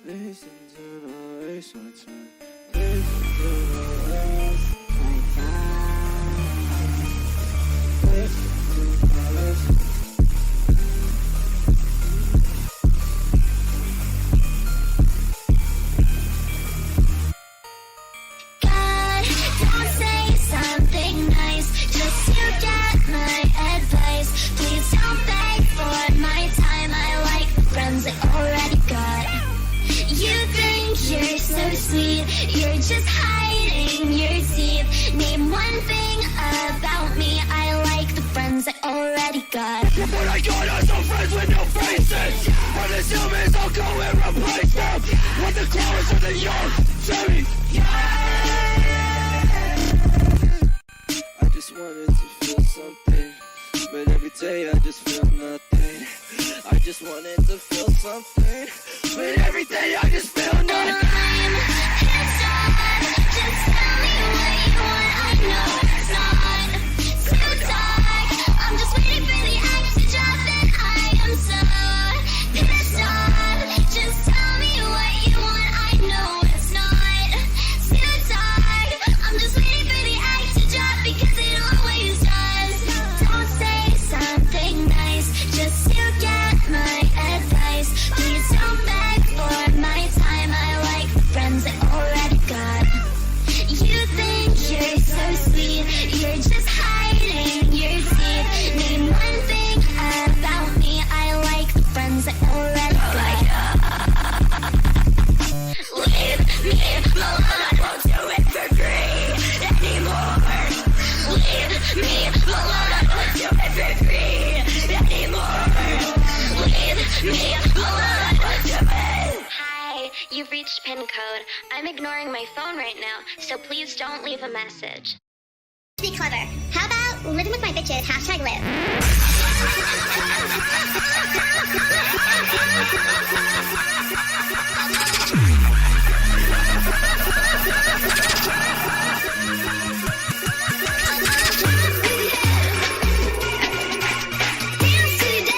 Listen to the waste my time. Listen to the waste my time. Listen to the waste. God, don't say something nice just to get my advice. Please don't beg for my time. I like the friends I already got. You think you're so sweet, you're just hiding your teeth. Name one thing about me, I like the friends I already got. When I got us some friends with no faces, when the humans I'll go and replace them with the clothes of the young Jimmy. I just wanted to feel something, but every day I just feel nothing. I just wanted to feel something, but every day I just feel nothing. I'm pissed off, just tell me what you want. I know it's not too dark. I'm just waiting for the act to drop, and I am so pissed off. Just tell me what you want. I know it's not too dark. I'm just waiting for the act to drop because it always does. Don't say something nice just to get my advice. Please don't beg for my time. I like the friends I already got. You think you're so sweet, you're just hiding your teeth. Name one thing about me, I like the friends I already got. Leave me alone, I won't do it for free anymore. Leave me alone, I won't do it for free anymore. Leave me alone, I won't do it. Hi, you've reached PIN code. I'm ignoring my phone right now, so please don't leave a message. To be clever, how about living with my bitches, hashtag live. Dance to death.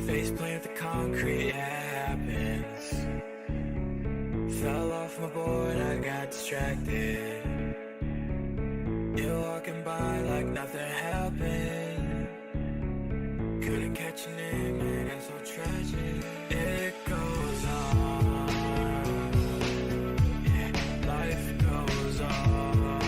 Face plant the concrete, yeah, it happens. Fell off my board, I got distracted. You're walking by like nothing happened. Couldn't catch your name, man, it's so tragic. It goes on, yeah, life goes on.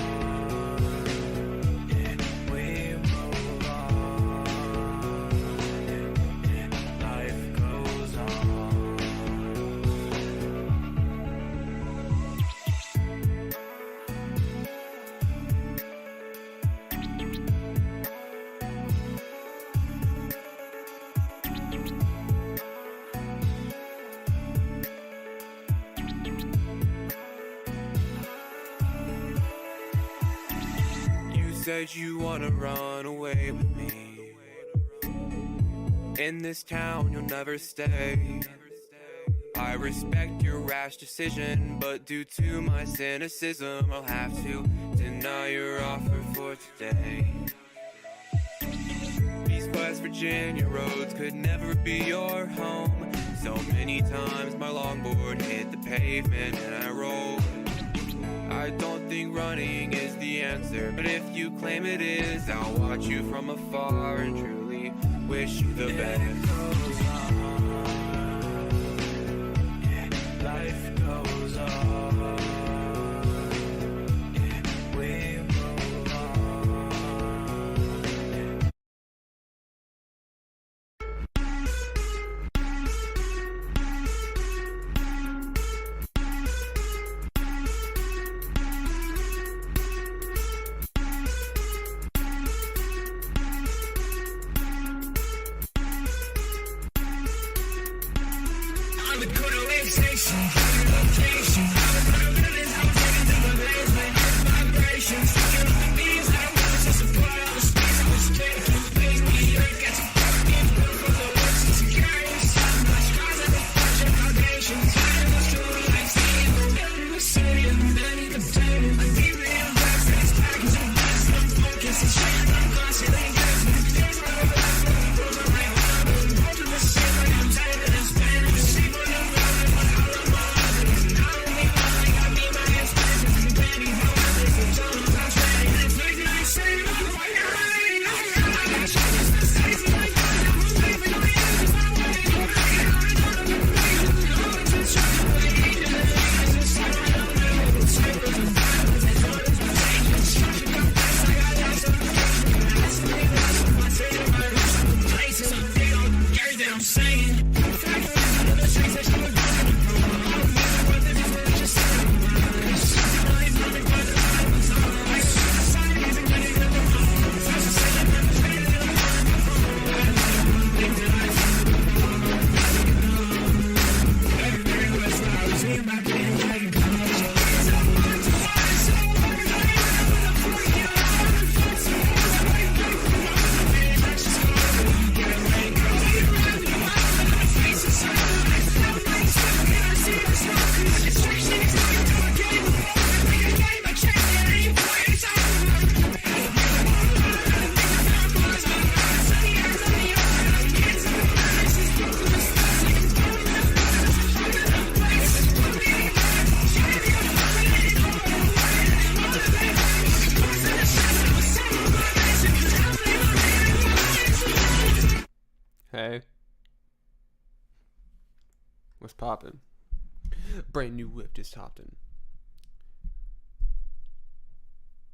said you wanna run away with me. In this town you'll never stay. I respect your rash decision, but due to my cynicism, I'll have to deny your offer for today. These West Virginia roads could never be your home. So many times my longboard hit the pavement and I rolled. I don't think running is the answer, but if you claim it is, I'll watch you from afar and truly wish you the best. Life goes on. Yeah, we move on. I'm the good old station. Location. I'm the villains. I'm taking to the basement. Vibrations. Fucking up the knees. I don't want to supply all the space. I was taking. Please me. You ain't got to fucking look for the works and securities. My scars are the fucking foundations. I'm the story like seeing the middle of the city. And then you can tell me. I'm deeply invested. It's packaged and blessed. I'm focused. It's shit. I'm constantly guessing. Things are over. I'm broken right now. I'm holding the shit like I'm tired of this pain. I'm sleep on the ground. But I love my others. And I don't need my like I need my expressions. And baby, how I live for John. I'm trying. It's like I say, I'm like, I got shit to say. It's like I'm living on the edge of my way. Everything I'm saying. Hey. What's poppin'? Brand new whip just hopped in.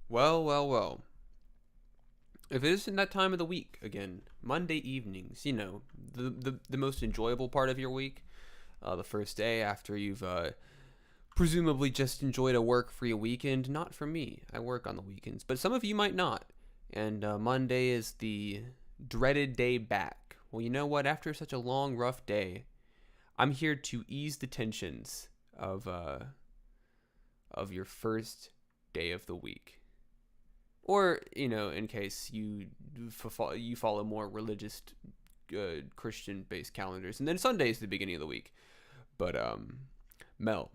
Well. If it isn't that time of the week again, Monday evenings, you know, the most enjoyable part of your week, the first day after you've presumably just enjoyed a work-free weekend. Not for me. I work on the weekends, but some of you might not. And Monday is the dreaded day back. Well, you know what? After such a long, rough day, I'm here to ease the tensions of your first day of the week. Or, you know, in case you follow more religious, Christian-based calendars. And then Sunday is the beginning of the week. But, Mel.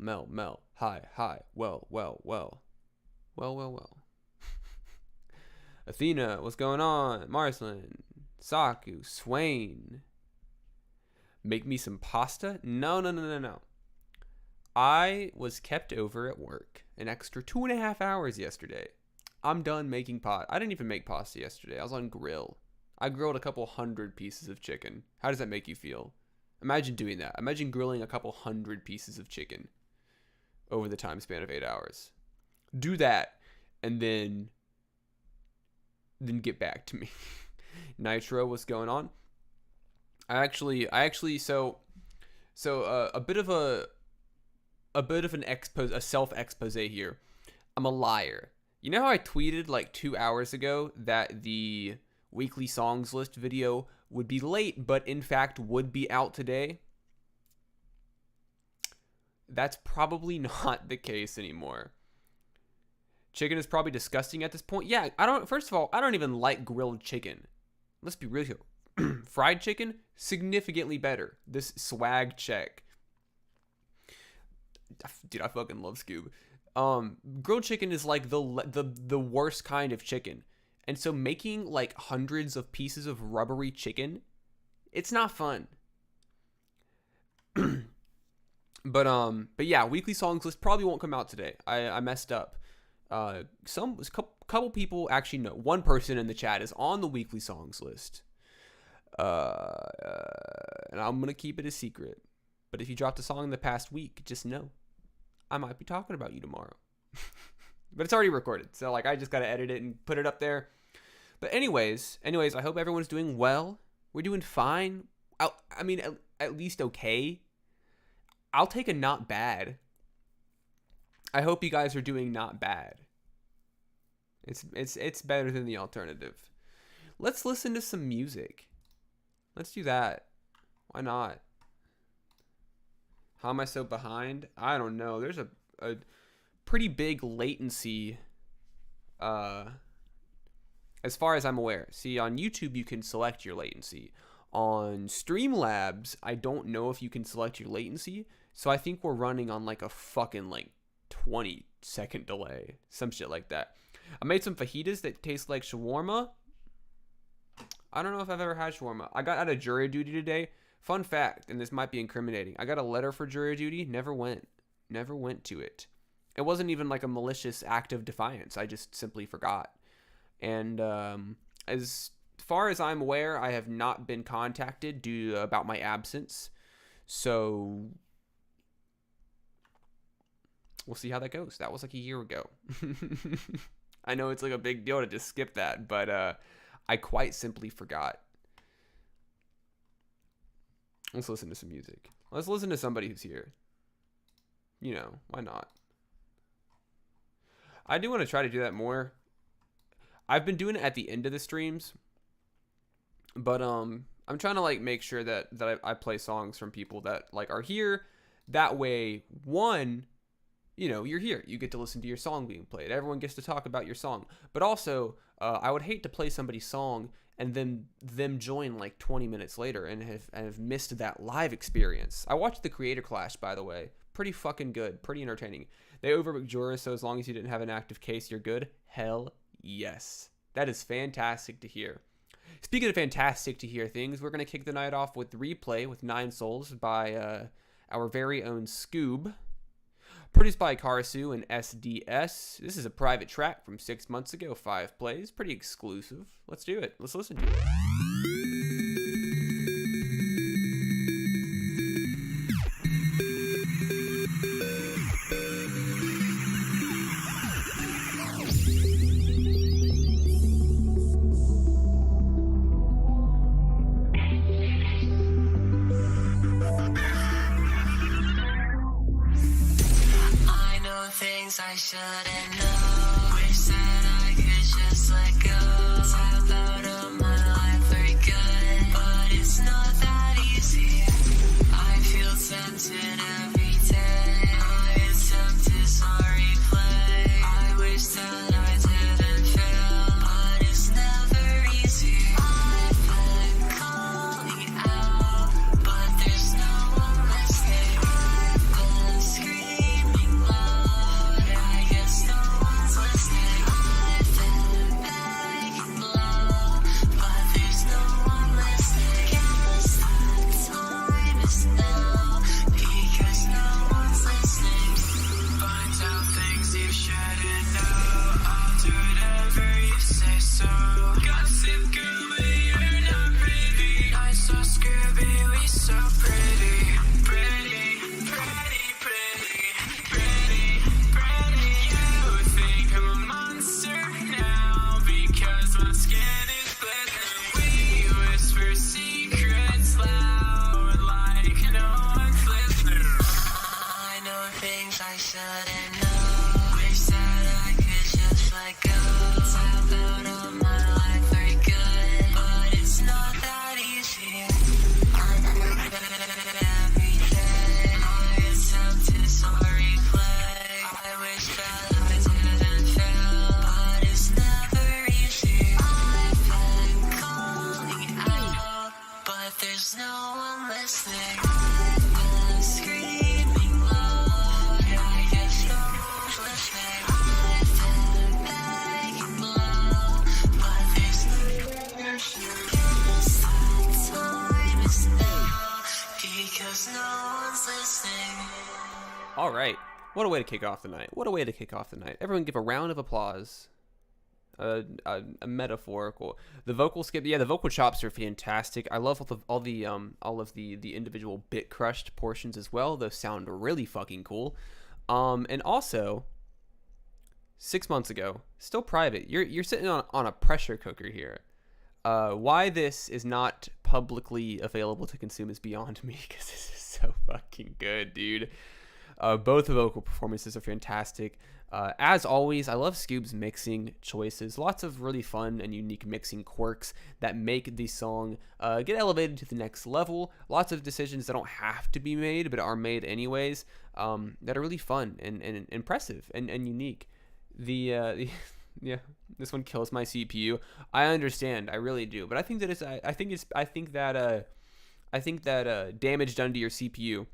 Hi. Well. Athena, what's going on? Marcelin, Saku, Swain. Make me some pasta? No. I was kept over at work an extra 2.5 hours yesterday. I'm done making I didn't even make pasta yesterday. I was on grill. I grilled a couple hundred pieces of chicken. How does that make you feel? Imagine doing that. Imagine grilling a couple hundred pieces of chicken over the time span of 8 hours. Do that and then get back to me. Nitro, what's going on? I actually so a bit of an expose, a self expose here. I'm a liar. You know how I tweeted like 2 hours ago that the weekly songs list video would be late, but in fact would be out today? That's probably not the case anymore. Chicken is probably disgusting at this point. Yeah, I don't. First of all, I don't even like grilled chicken. Let's be real here. Fried chicken, significantly better. This swag check. Dude, I fucking love Scoob. Grilled chicken is like the worst kind of chicken. And so making like hundreds of pieces of rubbery chicken, it's not fun. But yeah, weekly songs list probably won't come out today. I messed up. Couple people actually know. One person in the chat is on the weekly songs list. And I'm gonna keep it a secret. But if you dropped a song in the past week, just know I might be talking about you tomorrow. But it's already recorded, so like I just gotta edit it and put it up there. But anyways, I hope everyone's doing well. We're doing fine. I mean, at least okay. I'll take a not bad. I hope you guys are doing not bad. It's better than the alternative. Let's listen to some music. Let's do that. Why not? How am I so behind? I don't know. There's a pretty big latency as far as I'm aware. See, on YouTube you can select your latency. On Streamlabs, I don't know if you can select your latency. So I think we're running on like a fucking like 20-second delay. Some shit like that. I made some fajitas that taste like shawarma. I don't know if I've ever had shawarma. I got out of jury duty today. Fun fact, and this might be incriminating. I got a letter for jury duty. Never went to it. It wasn't even like a malicious act of defiance. I just simply forgot. And as far as I'm aware, I have not been contacted about my absence. So we'll see how that goes. That was like a year ago. I know it's like a big deal to just skip that, but I quite simply forgot. Let's listen to some music. Let's listen to somebody who's here. You know, why not? I do want to try to do that more. I've been doing it at the end of the streams, but I'm trying to like make sure that I play songs from people that like are here. That way, one, you know, you're here. You get to listen to your song being played. Everyone gets to talk about your song. But also, I would hate to play somebody's song and then them join like 20 minutes later and have missed that live experience. I watched the Creator Clash, by the way. Pretty fucking good. Pretty entertaining. They overbooked jurors, so as long as you didn't have an active case, you're good. Hell yes. That is fantastic to hear. Speaking of fantastic to hear things, we're going to kick the night off with Replay with 9 Souls by our very own Scoob. Produced by Karasu and SDS. This is a private track from 6 months ago. 5 plays. Pretty exclusive. Let's do it. Let's listen to it. I shouldn't know. Wish that I could just let go. Tap out of my life All right. What a way to kick off the night. What a way to kick off the night. Everyone give a round of applause. A metaphorical. The vocal skip. Yeah, the vocal chops are fantastic. I love all of the individual bit crushed portions as well. Those sound really fucking cool. And also, 6 months ago, still private. You're sitting on a pressure cooker here. Why this is not publicly available to consume is beyond me, because this is so fucking good, dude. Both the vocal performances are fantastic. As always, I love Scoob's mixing choices. Lots of really fun and unique mixing quirks that make the song get elevated to the next level. Lots of decisions that don't have to be made, but are made anyways, that are really fun and impressive and unique. The yeah, this one kills my CPU. I understand, I really do, but I think that I think that damage done to your CPU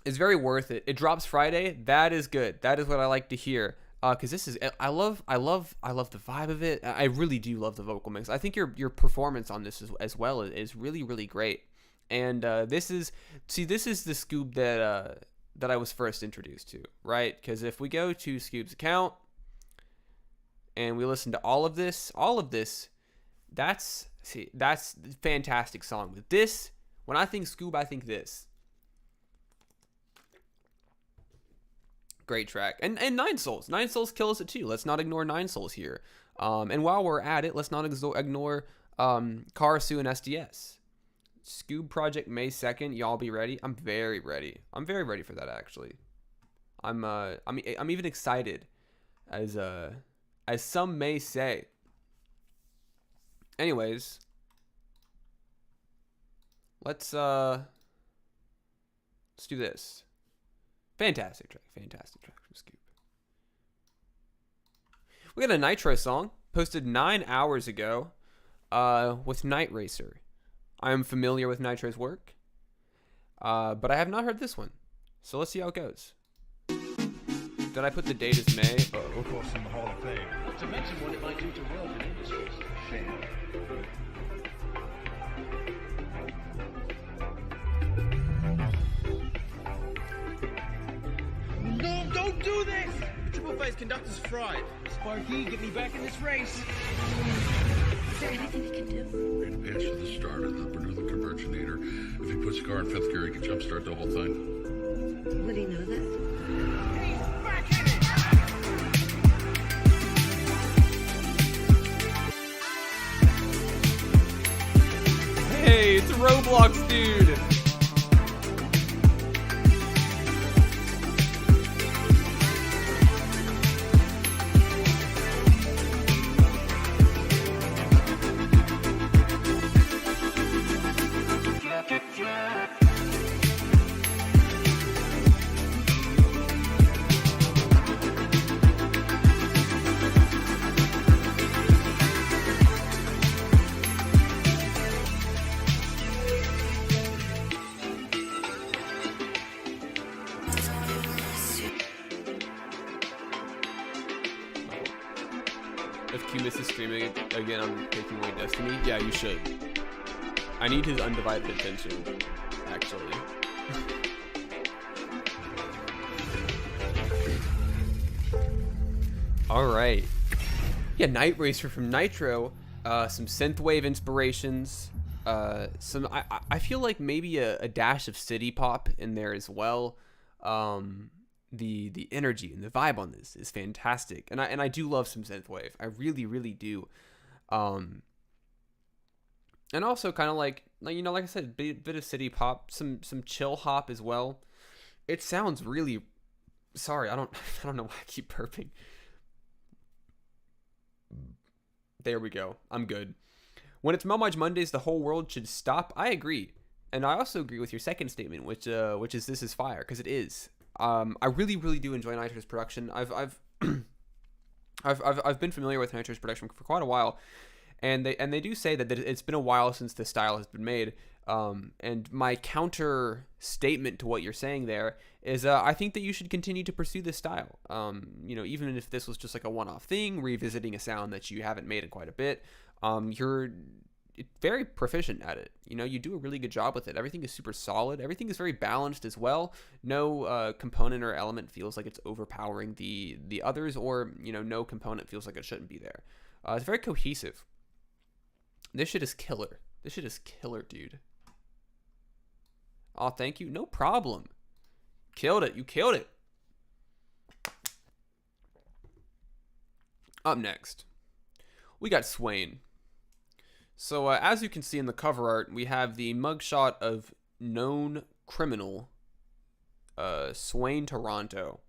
is very worth it. It drops Friday. That is good. That is what I like to hear. Because this is, I love the vibe of it. I really do love the vocal mix. I think your performance on this as well is really, really great. And this is the Scoob that I was first introduced to, right? Because if we go to Scoob's account and we listen to all of this, that's fantastic song. With this, when I think Scoob, I think this. Great track. And Nine Souls kills it too. Let's not ignore Nine Souls here. And while we're at it, let's not ignore Karasu and SDS. Scoob Project May 2nd. Y'all be ready. I'm very ready. I'm very ready for that, actually. I'm even excited, as some may say. Anyways, let's do this. Fantastic track from Scoop. We got a Nitro song posted 9 hours ago with Night Racer. I am familiar with Nitro's work, but I have not heard this one. So let's see how it goes. Did I put the date as May? Of course, in the Hall of Fame. To mention what it might do to relevant industries. Shame. No, don't do this! Triple phase conductor's fried. Sparky, get me back in this race. Is there anything we can do? Great pass to the start of the Bernoulli converginator. If he puts the car in fifth gear, he can jumpstart the whole thing. Would he know that? Hey, it's a Roblox dude. If Cumis is streaming again, I'm taking away Destiny. Yeah, you should. I need his undivided attention, actually. Alright. Yeah, Night Racer from Nitro. Some synthwave inspirations. I feel like maybe a dash of city pop in there as well. The energy and the vibe on this is fantastic, and I do love some synthwave. I really do. And also kind of like I said, bit of city pop, some chill hop as well. It sounds really. Sorry, I don't know why I keep burping. There we go. I'm good. When it's Melmige Mondays, the whole world should stop. I agree, and I also agree with your second statement, which is this is fire, because it is. I really do enjoy Nitro's production. I've been familiar with Nitro's production for quite a while, and they do say that it's been a while since this style has been made. And my counter statement to what you're saying there is, I think that you should continue to pursue this style. Even if this was just like a one-off thing, revisiting a sound that you haven't made in quite a bit, very proficient at it. You know, you do a really good job with it. Everything is super solid. Everything is very balanced as well. No component or element feels like it's overpowering the others, or, you know, no component feels like it shouldn't be there. It's very cohesive. This shit is killer. This shit is killer, dude. Oh, thank you. No problem. Killed it. You killed it. Up next, we got Swain. So as you can see in the cover art, we have the mugshot of known criminal Swain Toronto.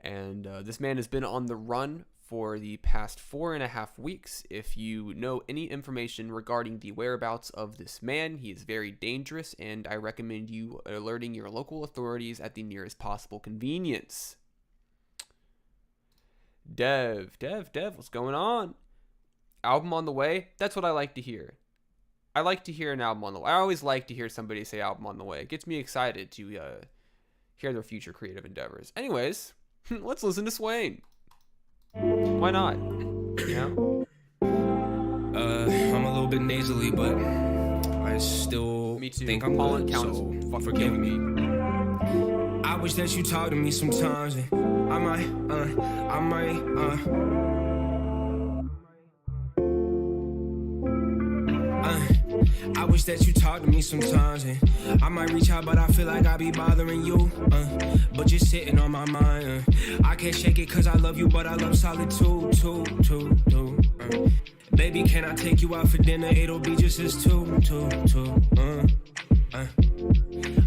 And this man has been on the run for the past 4.5 weeks. If you know any information regarding the whereabouts of this man, he is very dangerous, and I recommend you alerting your local authorities at the nearest possible convenience. Dev, what's going on? Album on the way? That's what I like to hear. I like to hear an album on the way. I always like to hear somebody say album on the way. It gets me excited to hear their future creative endeavors. Anyways, let's listen to Swain. Why not? You know? I'm a little bit nasally, but I still Me too. think I'm Pollen good, counts. so forgive me. I wish that you talk to me sometimes, and I might. I wish that you talk to me sometimes, and I might reach out, but I feel like I be bothering you. But you're sitting on my mind. I can't shake it 'cause I love you, but I love solitude too. Baby, can I take you out for dinner? It'll be just as two.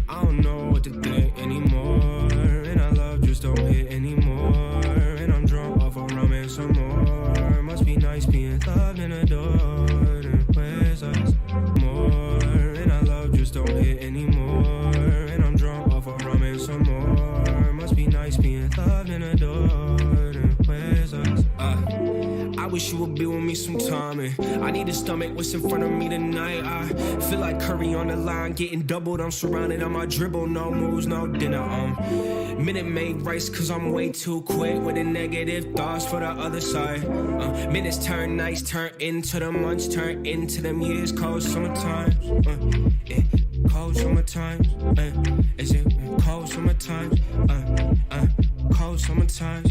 I don't know what to think anymore, and our love just don't hit anymore. And I'm drunk off of rum and some more. Must be nice being loved and adored, and where's us more? And our love just don't hit anymore. And I'm drunk off of rum and some more. Must be nice being loved and adored, and where's us? I wish you would be with me sometime, and I need a stomach what's in front of me tonight. I feel like Curry on the line, getting doubled. I'm surrounded on my dribble, no moves, no dinner. Minute Maid rice 'cause I'm way too quick with the negative thoughts for the other side. Minutes turn nights, turn into the months, turn into them years. Cold summertime, cold summertime. Is it cold summertime? Cold summertime.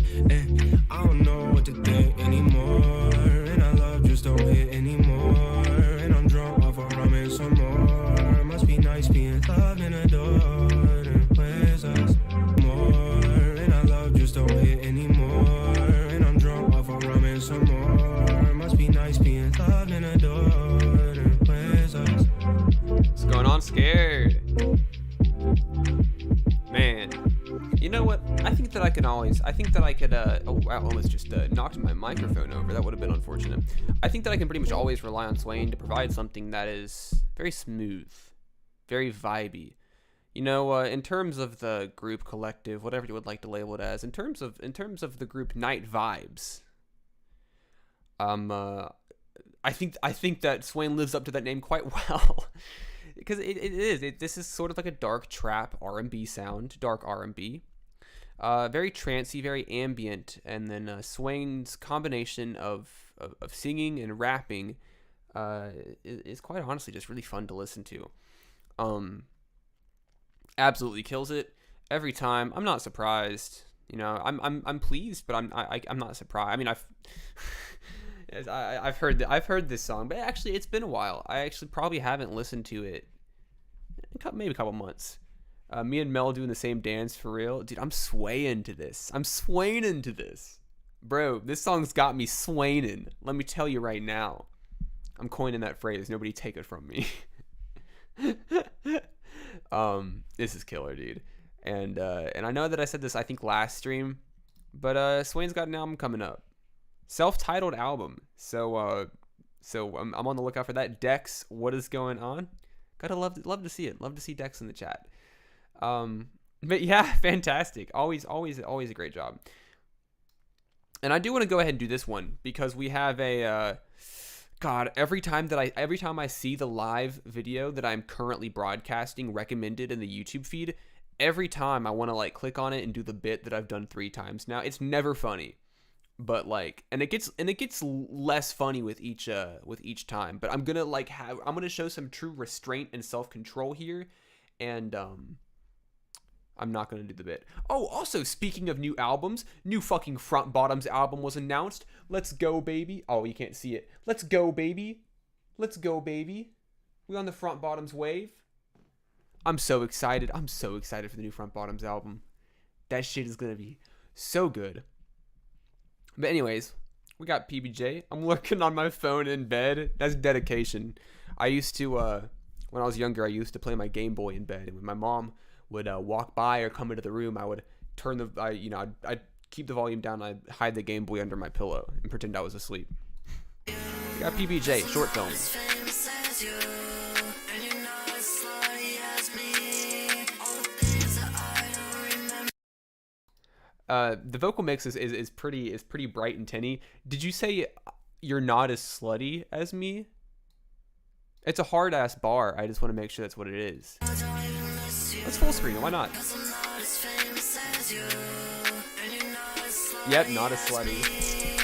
I don't know what to think anymore, and our love just don't hit anymore. And I'm drunk off of rum and some more. Must be nice being loved and adored, and where's us more? And our love just don't hit anymore. And I'm drunk off of rum and some more. Must be nice being loved and adored, and where's us? What's going on, Scared? Man, you know what? I think that I could, oh wow, almost just knocked my microphone over. That would have been unfortunate. I think that I can pretty much always rely on Swain to provide something that is very smooth, very vibey. You know, in terms of the group collective, whatever you would like to label it as, in terms of the group Night Vibes, I think that Swain lives up to that name quite well. Because this is sort of like a dark trap R&B sound, dark R&B, very trancey, very ambient, and then Swain's combination of singing and rapping is quite honestly just really fun to listen to. Absolutely kills it every time. I'm not surprised, you know. I'm pleased, but I'm not surprised. I mean, I've heard this song, but actually it's been a while. I actually probably haven't listened to it in maybe a couple months. Me and Mel doing the same dance for real. Dude, I'm swaying to this. Bro, this song's got me swaying. Let me tell you right now. I'm coining that phrase. Nobody take it from me. This is killer, dude. And I know that I said this, I think, last stream, but Swain's got an album coming up. Self-titled album. So I'm on the lookout for that. Dex, what is going on? Gotta love to see it. Love to see Dex in the chat. But yeah, fantastic. Always a great job. And I do want to go ahead and do this one because we have a God, every time I see the live video that I'm currently broadcasting recommended in the YouTube feed, every time I want to like click on it and do the bit that I've done 3 times now. It's never funny. but like, and it gets less funny with each time. But I'm gonna show some true restraint and self-control here, and I'm not gonna do the bit. Oh, also, speaking of new albums, new fucking Front Bottoms album was announced. Let's go, baby. Oh, you can't see it. Let's go, baby. Let's go, baby. We on the Front Bottoms wave. I'm so excited. I'm so excited for the new Front Bottoms album. That shit is gonna be so good. But anyways, we got PBJ. I'm lurking on my phone in bed. That's dedication. I used to, when I was younger, I used to play my Game Boy in bed. And when my mom would walk by or come into the room, I would turn I'd keep the volume down. I'd hide the Game Boy under my pillow and pretend I was asleep. We got PBJ, short film. The vocal mix is pretty bright and tinny. Did you say you're not as slutty as me? It's a hard ass bar. I just want to make sure that's what it is. Let's full screen it. Why not? Yep, not as slutty.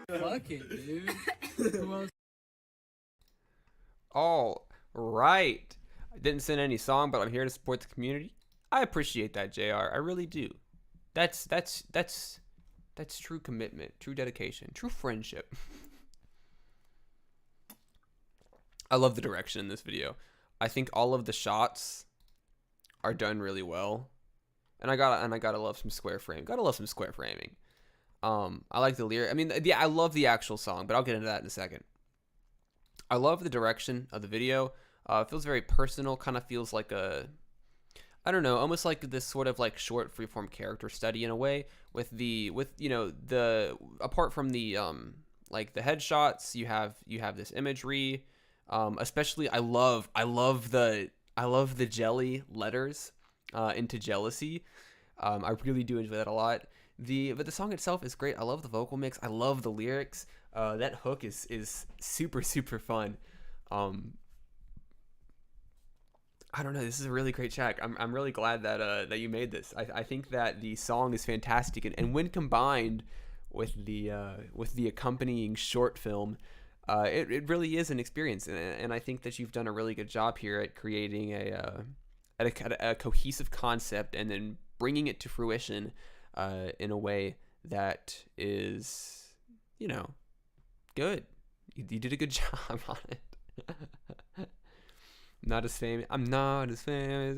Fuck it, dude. Who else? All right. I didn't send any song, but I'm here to support the community. I appreciate that, JR. I really do. That's true commitment, true dedication, true friendship. I love the direction in this video. I think all of the shots are done really well. And I gotta love some square frame. Gotta love some square framing. I like the lyric. I mean, yeah, I love the actual song, but I'll get into that in a second. I love the direction of the video. It feels very personal. Kind of feels like I don't know, almost like this sort of like short freeform character study in a way. With apart from the like the headshots, you have this imagery. Especially, I love the jelly letters into jealousy. I really do enjoy that a lot. But the song itself is great. I love the vocal mix. I love the lyrics. That hook is super fun. I don't know. This is a really great track. I'm really glad that you made this. I think that the song is fantastic, and when combined with the accompanying short film, it really is an experience. And I think that you've done a really good job here at creating a cohesive concept and then bringing it to fruition in a way that is, good. You did a good job on it. I'm not as famous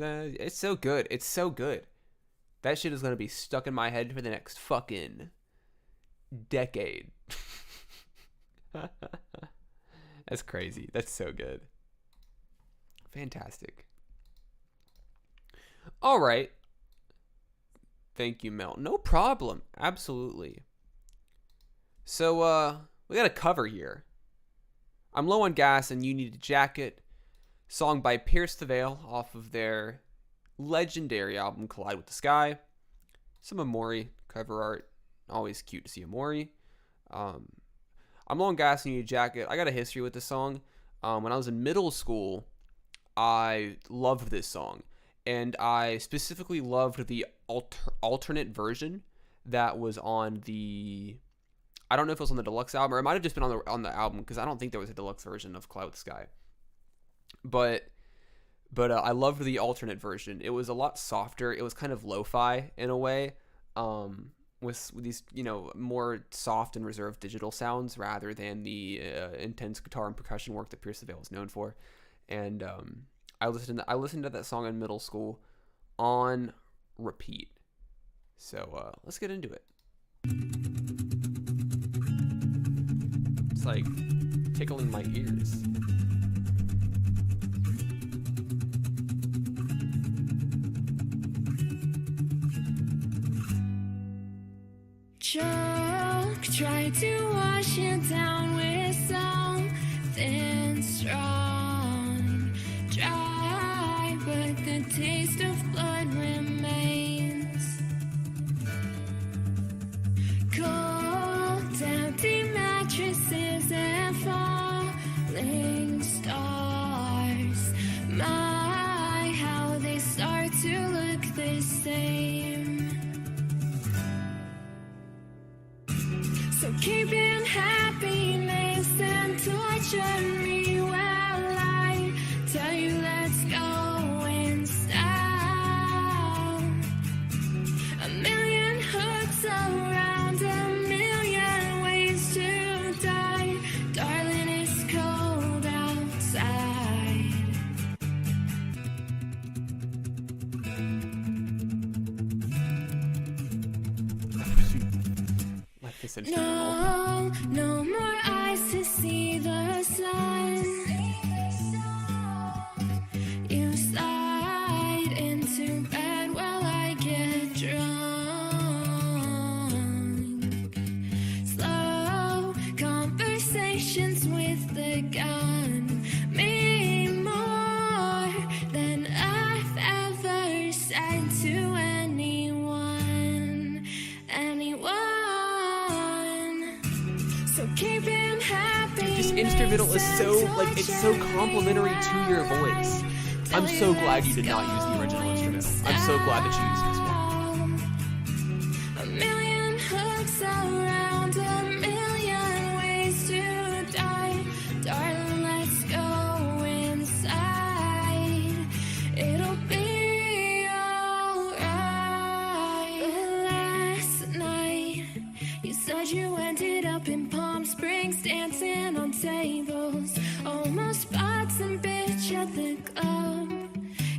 as you. It's so good. It's so good. That shit is going to be stuck in my head for the next fucking decade. That's crazy. That's so good. Fantastic. All right. Thank you, Mel. No problem. Absolutely. So, we got a cover here. I'm low on gas and you need a jacket. Song by Pierce the Veil off of their legendary album Collide with the Sky. Some Amori cover art. Always cute to see Amori. I'm low on gas and you need a jacket. I got a history with this song. When I was in middle school, I loved this song. And I specifically loved the alternate version that was on the, I don't know if it was on the deluxe album, or it might have just been on the album, because I don't think there was a deluxe version of Cloud with Sky. But I loved the alternate version. It was a lot softer. It was kind of lo-fi in a way, with these, you know, more soft and reserved digital sounds rather than the intense guitar and percussion work that Pierce the Veil is known for. And I listened to that song in middle school on repeat. So let's get into it. It's like tickling my ears. Chuck tried to wash it down with something strong, dry, but the taste of blood remains. Cold, empty mattresses and falling stars. My, how they start to look the same. So keeping happiness and torture me while I tell you let's go in style. A million hooks around, a million ways to die. Darling, it's cold outside. No, no more eyes to see the sun. You slide into bed while I get drunk. Slow conversations with the gun mean more than I've ever said to anyone. So keeping happy. Dude, this instrumental is so, like, it's so complimentary to your voice. I'm so glad you did not use the original instrumental. I'm so glad that you used this one. A million hooks around, a million ways to die. Darling, let's go inside. It'll be alright. Last night, you said you ended up in Palm Springs dancing on tables. Almost bought some bitch at the club.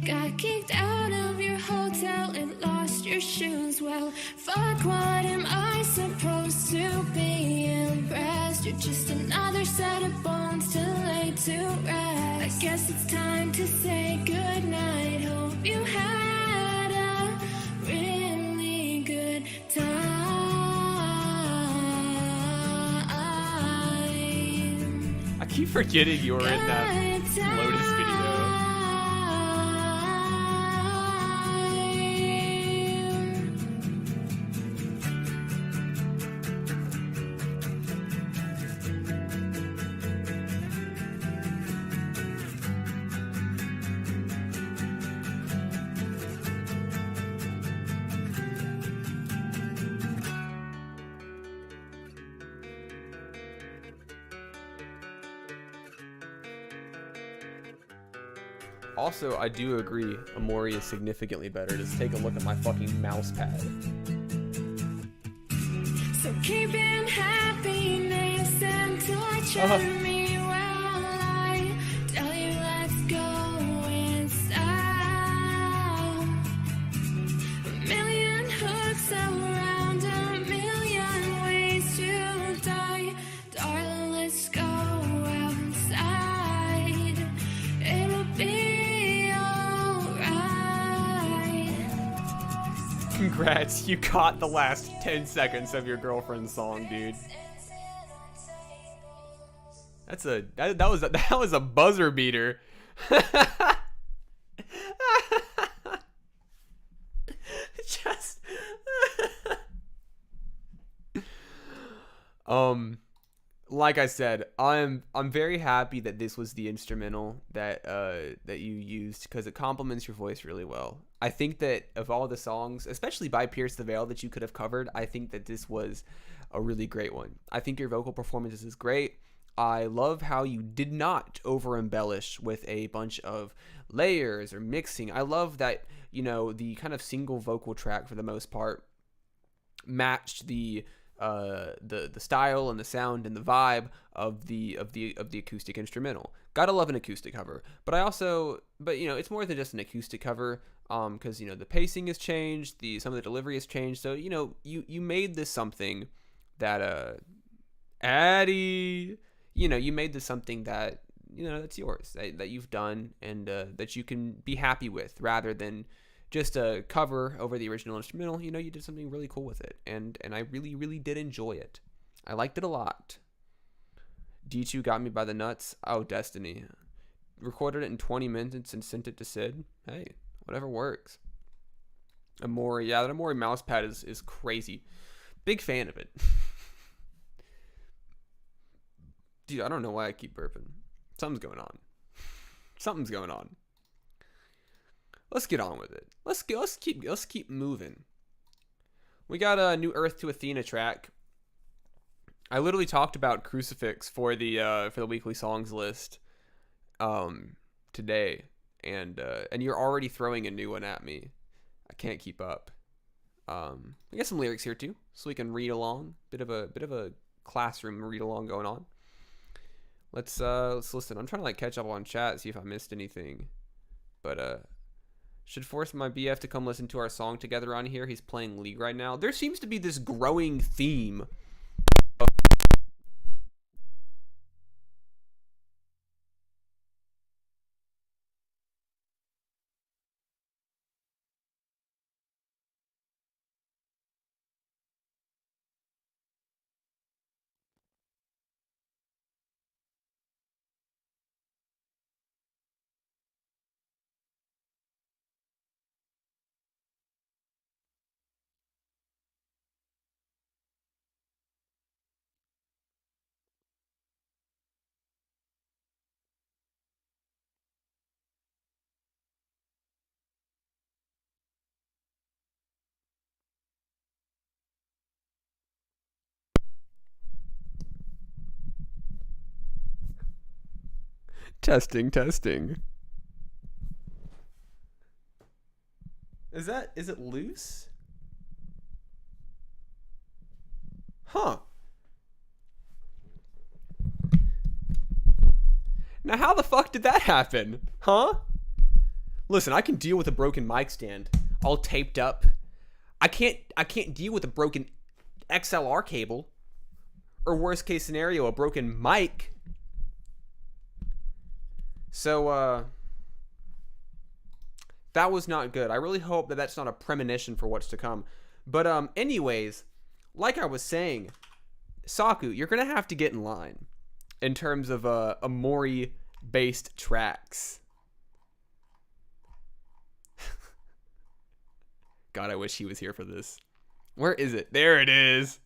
Got kicked out of your hotel and lost your shoes. Well, fuck, what am I supposed to be impressed? You're just another set of bones to lay to rest. I guess it's time to say goodnight. Hope you had a really good time. I keep forgetting you were in that Lotus video. Also, I do agree, Amori is significantly better. Just take a look at my fucking mouse pad. So keeping happiness and torture me while I tell you let's go in style. A million hooks around, a million ways to die. Darling, let's go outside. It'll be alright. Congrats, you caught the last 10 seconds of your girlfriend's song, dude. That was a buzzer beater. Just like I said, I'm very happy that this was the instrumental that that you used, because it complements your voice really well. I think that of all the songs, especially by Pierce the Veil, that you could have covered, I think that this was a really great one. I think your vocal performances is great. I love how you did not over embellish with a bunch of layers or mixing. I love that, you know, the kind of single vocal track for the most part matched the style and the sound and the vibe of the acoustic instrumental. Gotta love an acoustic cover. But you know, it's more than just an acoustic cover, because you know, the pacing has changed, some of the delivery has changed. So you know, you made this something that Addie, you know, you made this something that, you know, that's yours, that you've done, and that you can be happy with, rather than just a cover over the original instrumental. You know, you did something really cool with it, and I really did enjoy it. I liked it a lot. D2 got me by the nuts. Oh, Destiny. Recorded it in 20 minutes and sent it to Sid. Hey, whatever works. Amori, yeah, that Amori mousepad is crazy. Big fan of it. Dude, I don't know why I keep burping. Something's going on. Something's going on. Let's get on with it. Let's keep moving. We got a new Earth to Athena track. I literally talked about Crucifix for the weekly songs list today, and you're already throwing a new one at me. I can't keep up. I got some lyrics here too, so we can read along. Bit of a classroom read along going on. Let's listen. I'm trying to like catch up on chat, see if I missed anything. But should force my BF to come listen to our song together on here. He's playing League right now. There seems to be this growing theme. Testing. Is it loose? Huh. Now how the fuck did that happen? Huh? Listen, I can deal with a broken mic stand all taped up. I can't deal with a broken XLR cable, or worst case scenario, a broken mic. So, that was not good. I really hope that that's not a premonition for what's to come. But, anyways, like I was saying, Saku, you're going to have to get in line in terms of, Amori-based tracks. God, I wish he was here for this. Where is it? There it is.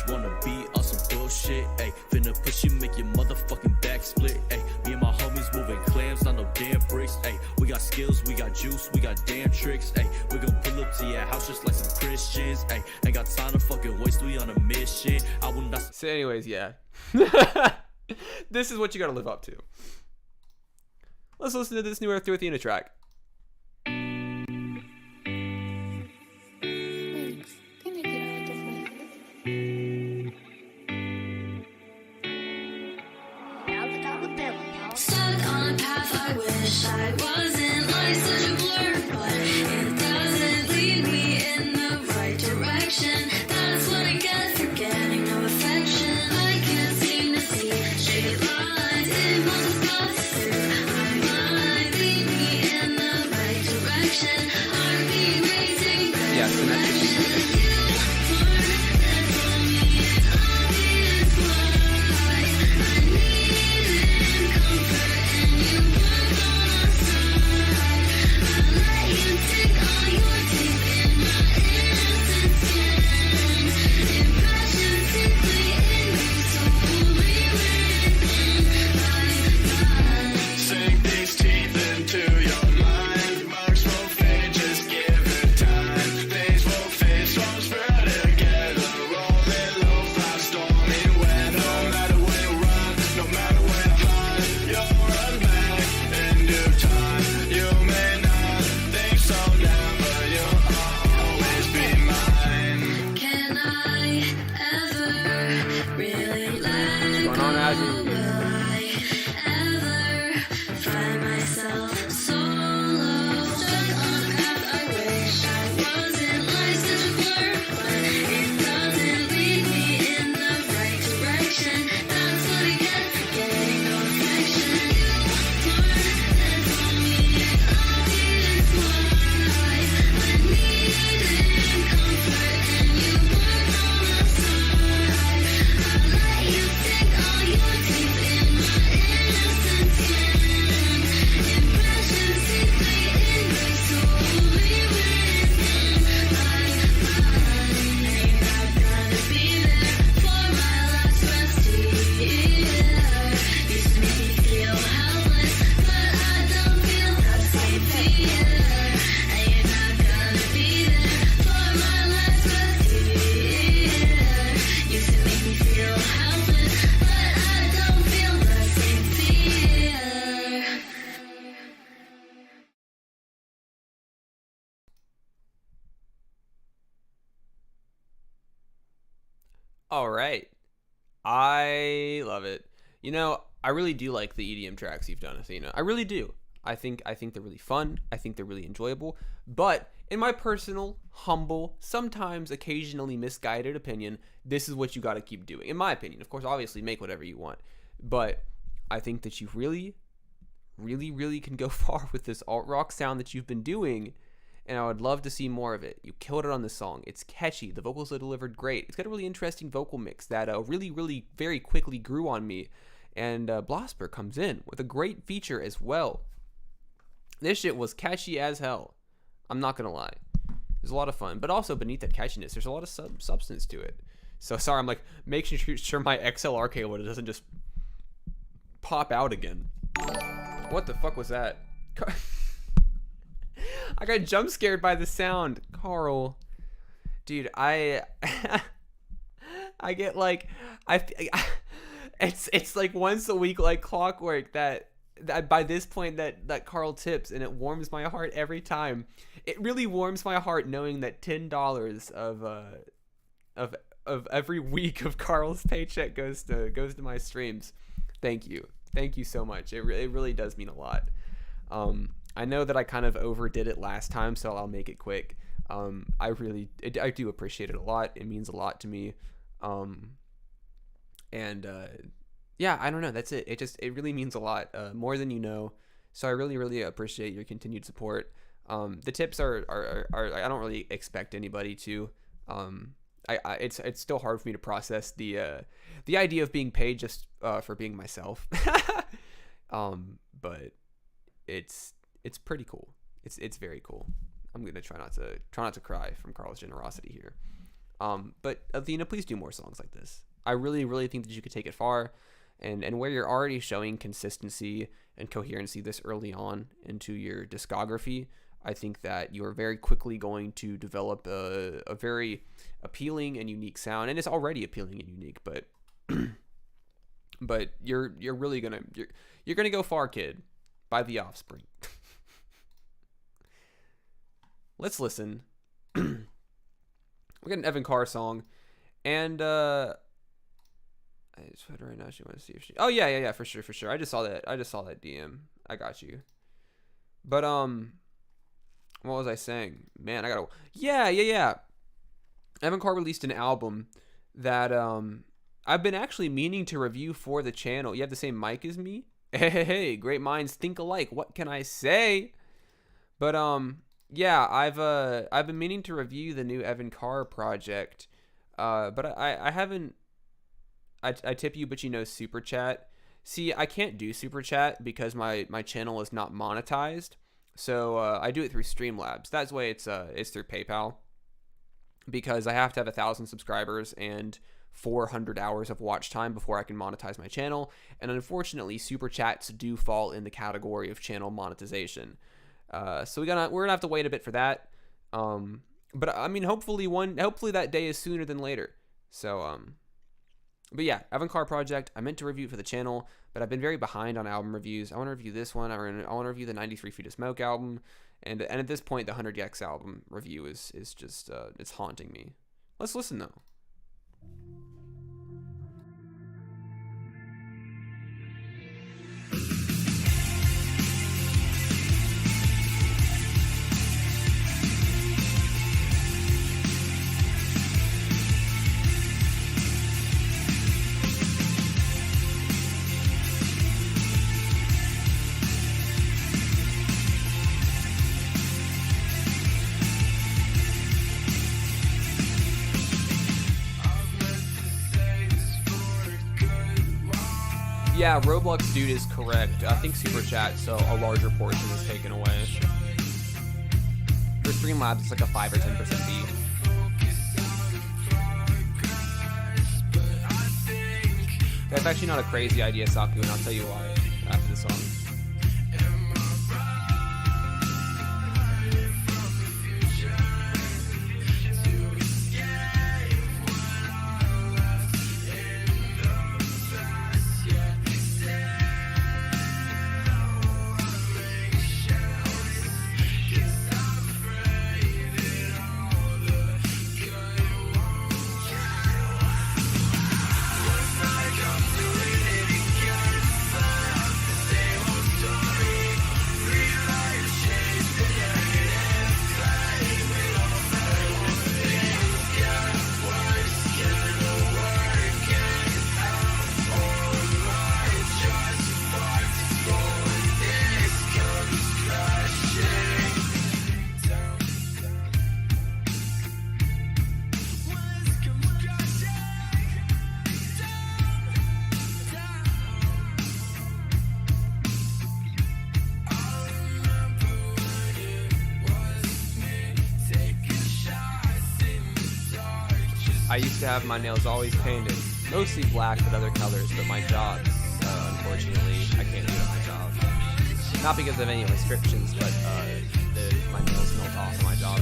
Wanna be on some bullshit, ayy. Finna push you, make your motherfucking back split, ayy. Me and my homies moving clams, not no damn bricks, ayy. We got skills, we got juice, we got damn tricks, ayy. We gon' pull up to your house just like some Christians, ayy. Ain't got time to fucking waste, we on a mission. I will not. So, anyways, yeah. This is what you gotta live up to. Let's listen to this new Earth to Athena track. I wish I wasn't like such a blur, but it doesn't lead me in the right direction. That's what I get for getting no affection. I can't seem to see straight lines. It must not through my mind. Lead me in the god. Will I ever find myself solo, stuck on a path I wish I wasn't, like such a blur, but it doesn't lead me in the right direction. That's what I get for getting no affection. You weren't there for me, obvious why I needed comfort, and you weren't on my side. I let you take all your teeth in my innocent skin. Impressions deeply erased, slowly written. Ain't not gonna be there for my last resting. Used to make me feel helpless, but I don't feel that same fear. Ain't not gonna be there for my last resting. Used to make me feel helpless, but I don't feel the same fear. All right. I love it. You know, I really do like the EDM tracks you've done, Athena. I really do. I think they're really fun. I think they're really enjoyable. But in my personal, humble, sometimes occasionally misguided opinion, this is what you got to keep doing. In my opinion, of course, obviously make whatever you want. But I think that you really, really, really can go far with this alt rock sound that you've been doing. And I would love to see more of it. You killed it on this song. It's catchy. The vocals are delivered great. It's got a really interesting vocal mix that really, really very quickly grew on me. And Blosper comes in with a great feature as well. This shit was catchy as hell. I'm not going to lie. It was a lot of fun. But also beneath that catchiness, there's a lot of substance to it. So sorry, I'm like making sure my XLR cable doesn't just pop out again. What the fuck was that? I got jump scared by the sound. Carl. Dude, I get like it's like once a week like clockwork that by this point that Carl tips, and it warms my heart every time. It really warms my heart knowing that $10 of every week of Carl's paycheck goes to my streams. Thank you so much. It really does mean a lot. I know that I kind of overdid it last time, so I'll make it quick. I do appreciate it a lot. It means a lot to me. Yeah, I don't know. That's it. It really means a lot, more than you know. So I really, really appreciate your continued support. The tips are I don't really expect anybody to. It's still hard for me to process the idea of being paid just for being myself. But it's pretty cool. It's very cool. I'm gonna try not to cry from Carl's generosity here. But Athena, please do more songs like this. I really, really think that you could take it far, and where you're already showing consistency and coherency this early on into your discography, I think that you are very quickly going to develop a very appealing and unique sound, and it's already appealing and unique. But but you're really gonna go far, kid. By The Offspring. Let's listen. We got an Evan Carr song, and I just put her right now. She wants to see if she. Oh yeah, for sure. I just saw that DM. I got you. But what was I saying? Man, I gotta. Yeah. Evan Carr released an album that I've been actually meaning to review for the channel. You have the same mic as me. Hey, great minds think alike. What can I say? But yeah, I've been meaning to review the new Evan Carr project. But I haven't. I tip you, but you know, super chat. See, I can't do super chat because my channel is not monetized. So I do it through Streamlabs. That's why it's through PayPal, because I have to have 1,000 subscribers and 400 hours of watch time before I can monetize my channel. And unfortunately, super chats do fall in the category of channel monetization. So we're gonna have to wait a bit for that. But I mean, hopefully that day is sooner than later. So but yeah, Evan Carr project. I meant to review it for the channel, but I've been very behind on album reviews. I want to review this one. I want to review the 93 Feet of Smoke album, and at this point, the 100 Gex album review is just it's haunting me. Let's listen though. Yeah, Roblox dude is correct. I think Super Chat, so a larger portion is taken away. For Streamlabs, it's like a 5 or 10% fee. That's actually not a crazy idea, Saku, and I'll tell you why after the song. I used to have my nails always painted, mostly black but other colors, but my job, unfortunately, I can't do it at my job. Not because of any restrictions, but my nails melt off of my job.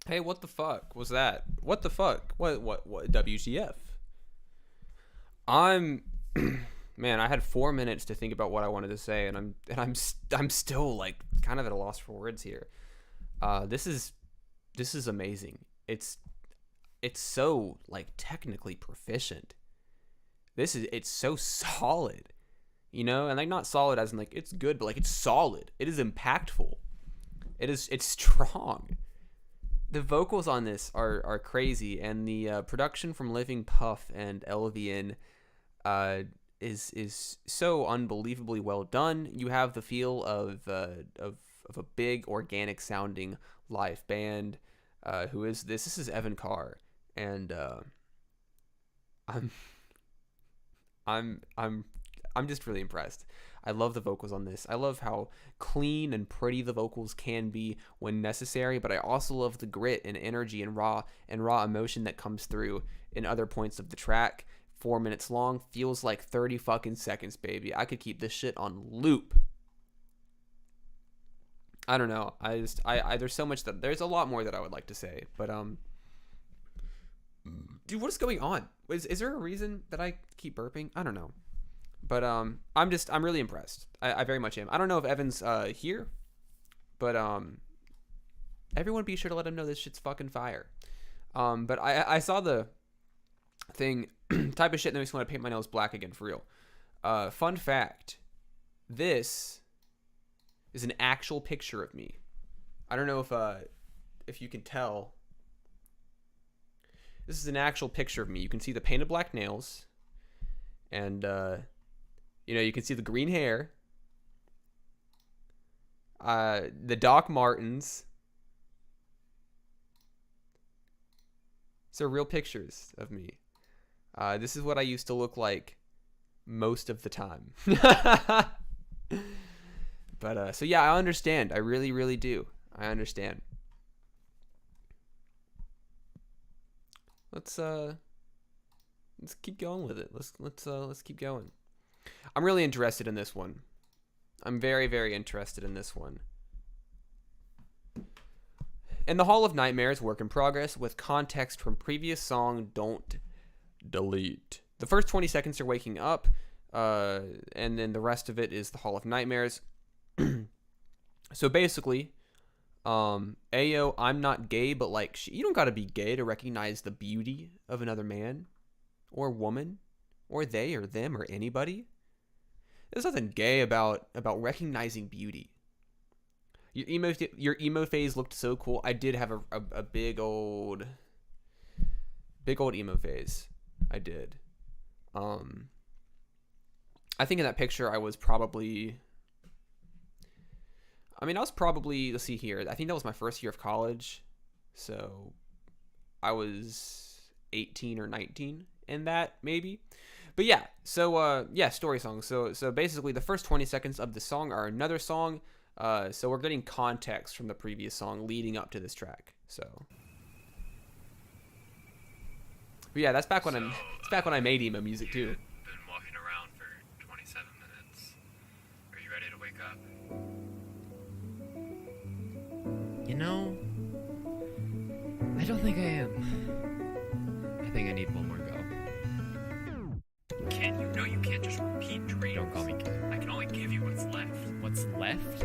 Hey, what the fuck was that? What the fuck? What WTF? I'm man, I had 4 minutes to think about what I wanted to say, and I'm still like kind of at a loss for words here. This is amazing. It's so like technically proficient. It's so solid. You know, and like not solid as in like it's good, but like it's solid. It is impactful. It's strong. The vocals on this are crazy, and the production from Living Puff and Elvian is so unbelievably well done. You have the feel of a big organic sounding live band. Who is this? This is Evan Carr, and I'm just really impressed. I love the vocals on this. I love how clean and pretty the vocals can be when necessary, but I also love the grit and energy and raw emotion that comes through in other points of the track. 4 minutes long, feels like 30 fucking seconds, baby. I could keep this shit on loop. I don't know. I there's so much there's a lot more that I would like to say, but dude, what is going on? Is there a reason that I keep burping? I don't know. But I'm really impressed. I very much am. I don't know if Evan's here, but everyone be sure to let him know this shit's fucking fire. But I saw the thing, type of shit that makes me want to paint my nails black again for real. Fun fact, this is an actual picture of me. I don't know if you can tell. This is an actual picture of me. You can see the painted black nails, and you can see the green hair, the Doc Martens. These are real pictures of me. This is what I used to look like most of the time. But so yeah, I understand. I really, really do. I understand. Let's keep going with it. Let's keep going. I'm really interested in this one. I'm very, very interested in this one. In the Hall of Nightmares, work in progress with context from previous song. Don't delete. The first 20 seconds are waking up, and then the rest of it is the Hall of Nightmares. So basically, Ayo, I'm not gay, but like, you don't gotta be gay to recognize the beauty of another man or woman or they or them or anybody. There's nothing gay about recognizing beauty. Your emo phase looked so cool. I did have a big old emo phase. I did. I think in that picture I was probably, let's see here. I think that was my first year of college. So I was 18 or 19 in that, maybe. But yeah, so story song. So basically the first 20 seconds of the song are another song. So we're getting context from the previous song leading up to this track. So but yeah, that's back when I made emo music too. Been walking around for 27 minutes. Are you ready to wake up? You know, I don't think I am. I think I need one more go. You can't just repeat dreams. Don't call me kid. I can only give you what's left. What's left?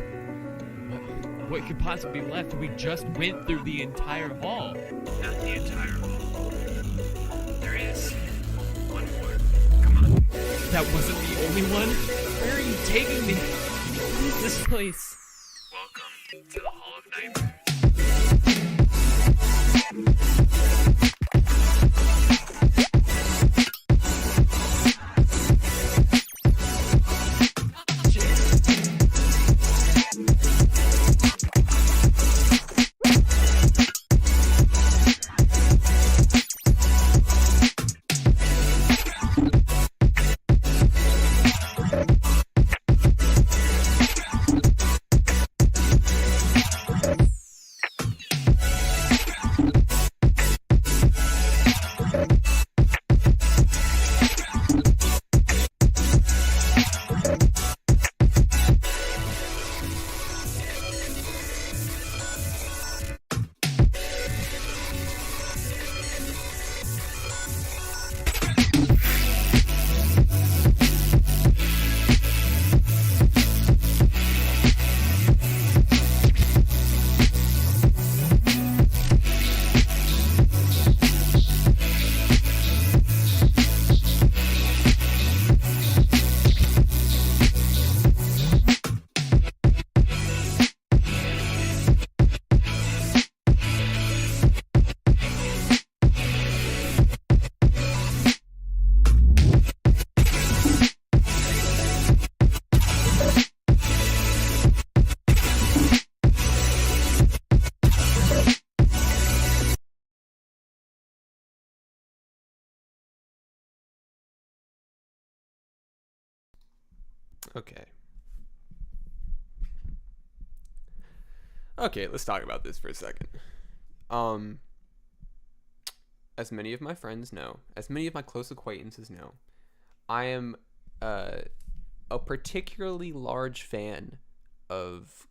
What could possibly be left? We just went through the entire hall. Not the entire hall. There is one more. Come on. That wasn't the only one? Where are you taking me? What is this place? Welcome to the Hall of Nightmares. Okay, let's talk about this for a second. As many of my friends know, as many of my close acquaintances know, I am a particularly large fan of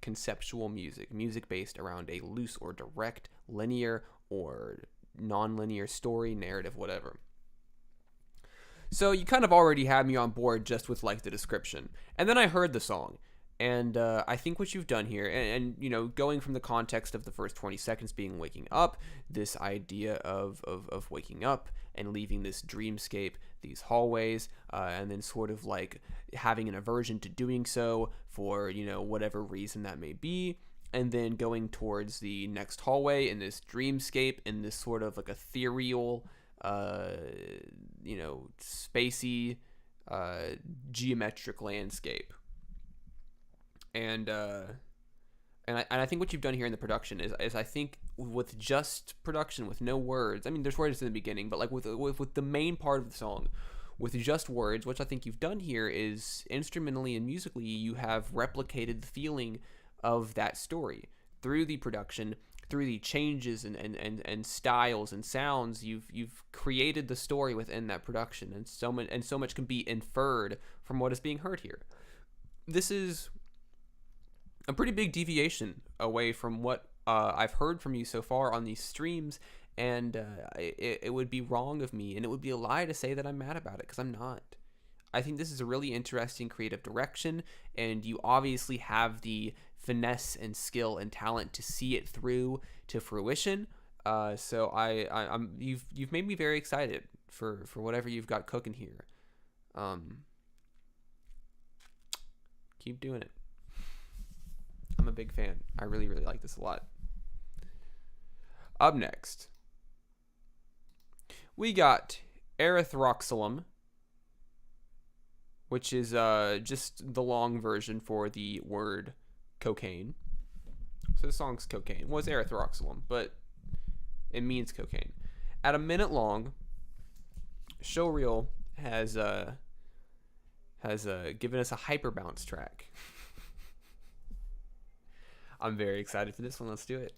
conceptual music based around a loose or direct, linear or non-linear story, narrative, whatever. So you kind of already had me on board just with like the description. And then I heard the song. And I think what you've done here, and you know, going from the context of the first 20 seconds being waking up, this idea of waking up and leaving this dreamscape, these hallways, and then sort of like having an aversion to doing so for, you know, whatever reason that may be, and then going towards the next hallway in this dreamscape, in this sort of like ethereal, you know, spacey, geometric landscape. And I think what you've done here in the production is I think with just production, with no words, I mean, there's words in the beginning, but like with the main part of the song, with just words, which I think you've done here is instrumentally and musically, you have replicated the feeling of that story through the production, through the changes and styles and sounds. You've created the story within that production, and so much can be inferred from what is being heard here. This is a pretty big deviation away from what I've heard from you so far on these streams, and it would be wrong of me, and it would be a lie to say that I'm mad about it, because I'm not. I think this is a really interesting creative direction, and you obviously have the finesse and skill and talent to see it through to fruition. So you've made me very excited for whatever you've got cooking here. Keep doing it. I'm a big fan. I really, really like this a lot. Up next, we got erythroxylum, which is just the long version for the word cocaine. So the song's cocaine. Well, it's erythroxylum, but it means cocaine. At a minute long, Showreel has given us a hyper bounce track. I'm very excited for this one. Let's do it.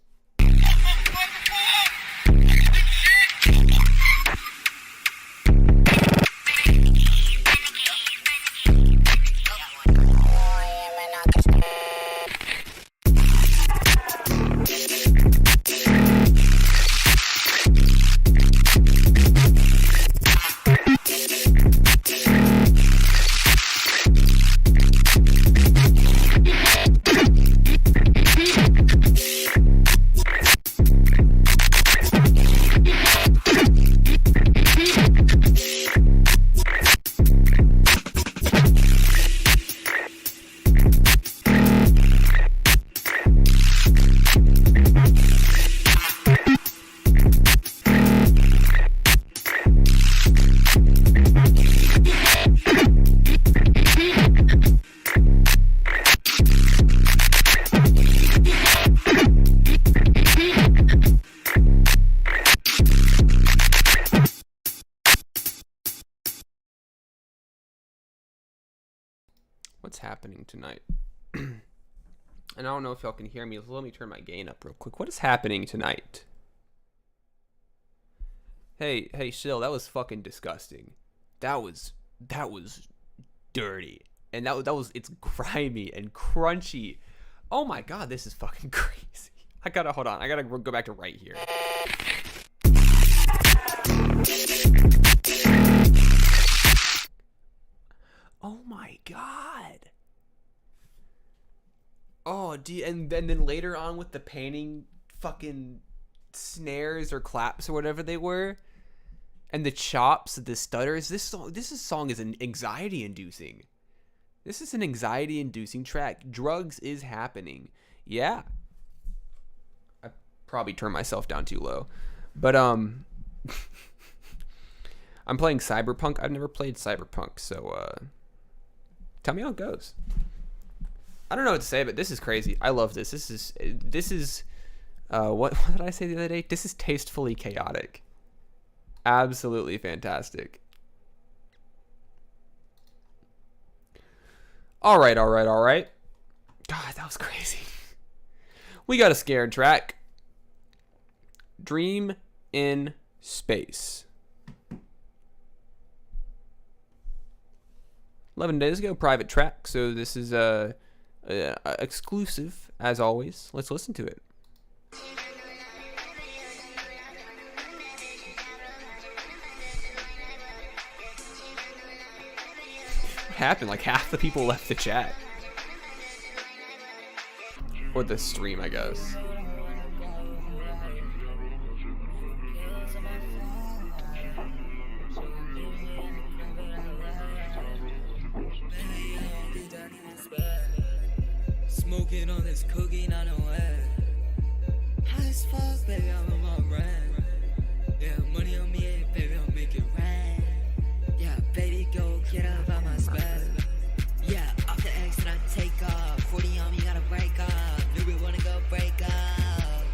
What's happening tonight? And I don't know if y'all can hear me. Let me turn my gain up real quick. What is happening tonight? Hey, Shill, that was fucking disgusting. That was dirty. And it's grimy and crunchy. Oh my god, this is fucking crazy. I gotta go back to right here. Oh my god. Oh, and then later on with the painting fucking snares or claps or whatever they were, and the chops, the stutters. This song is an anxiety inducing. This is an anxiety inducing track. Drugs is happening. Yeah. I probably turned myself down too low. But I'm playing Cyberpunk. I've never played Cyberpunk, so tell me how it goes. I don't know what to say, but this is crazy. I love this. This is what did I say the other day? This is tastefully chaotic. Absolutely fantastic. All right. God, that was crazy. We got a scared track. Dream in Space. 11 days ago, private track. So this is exclusive as always. Let's listen to it. What happened? Like half the people left the chat. Or the stream, I guess. smoking on this cookie, not no way. High as fuck, baby, I'm in my rent. Yeah, money on me, baby, I'll make it rain. Yeah, baby, go get up on my spell. Yeah, off the exit, I take off. 40 on me, gotta break up. Newbie wanna go break up.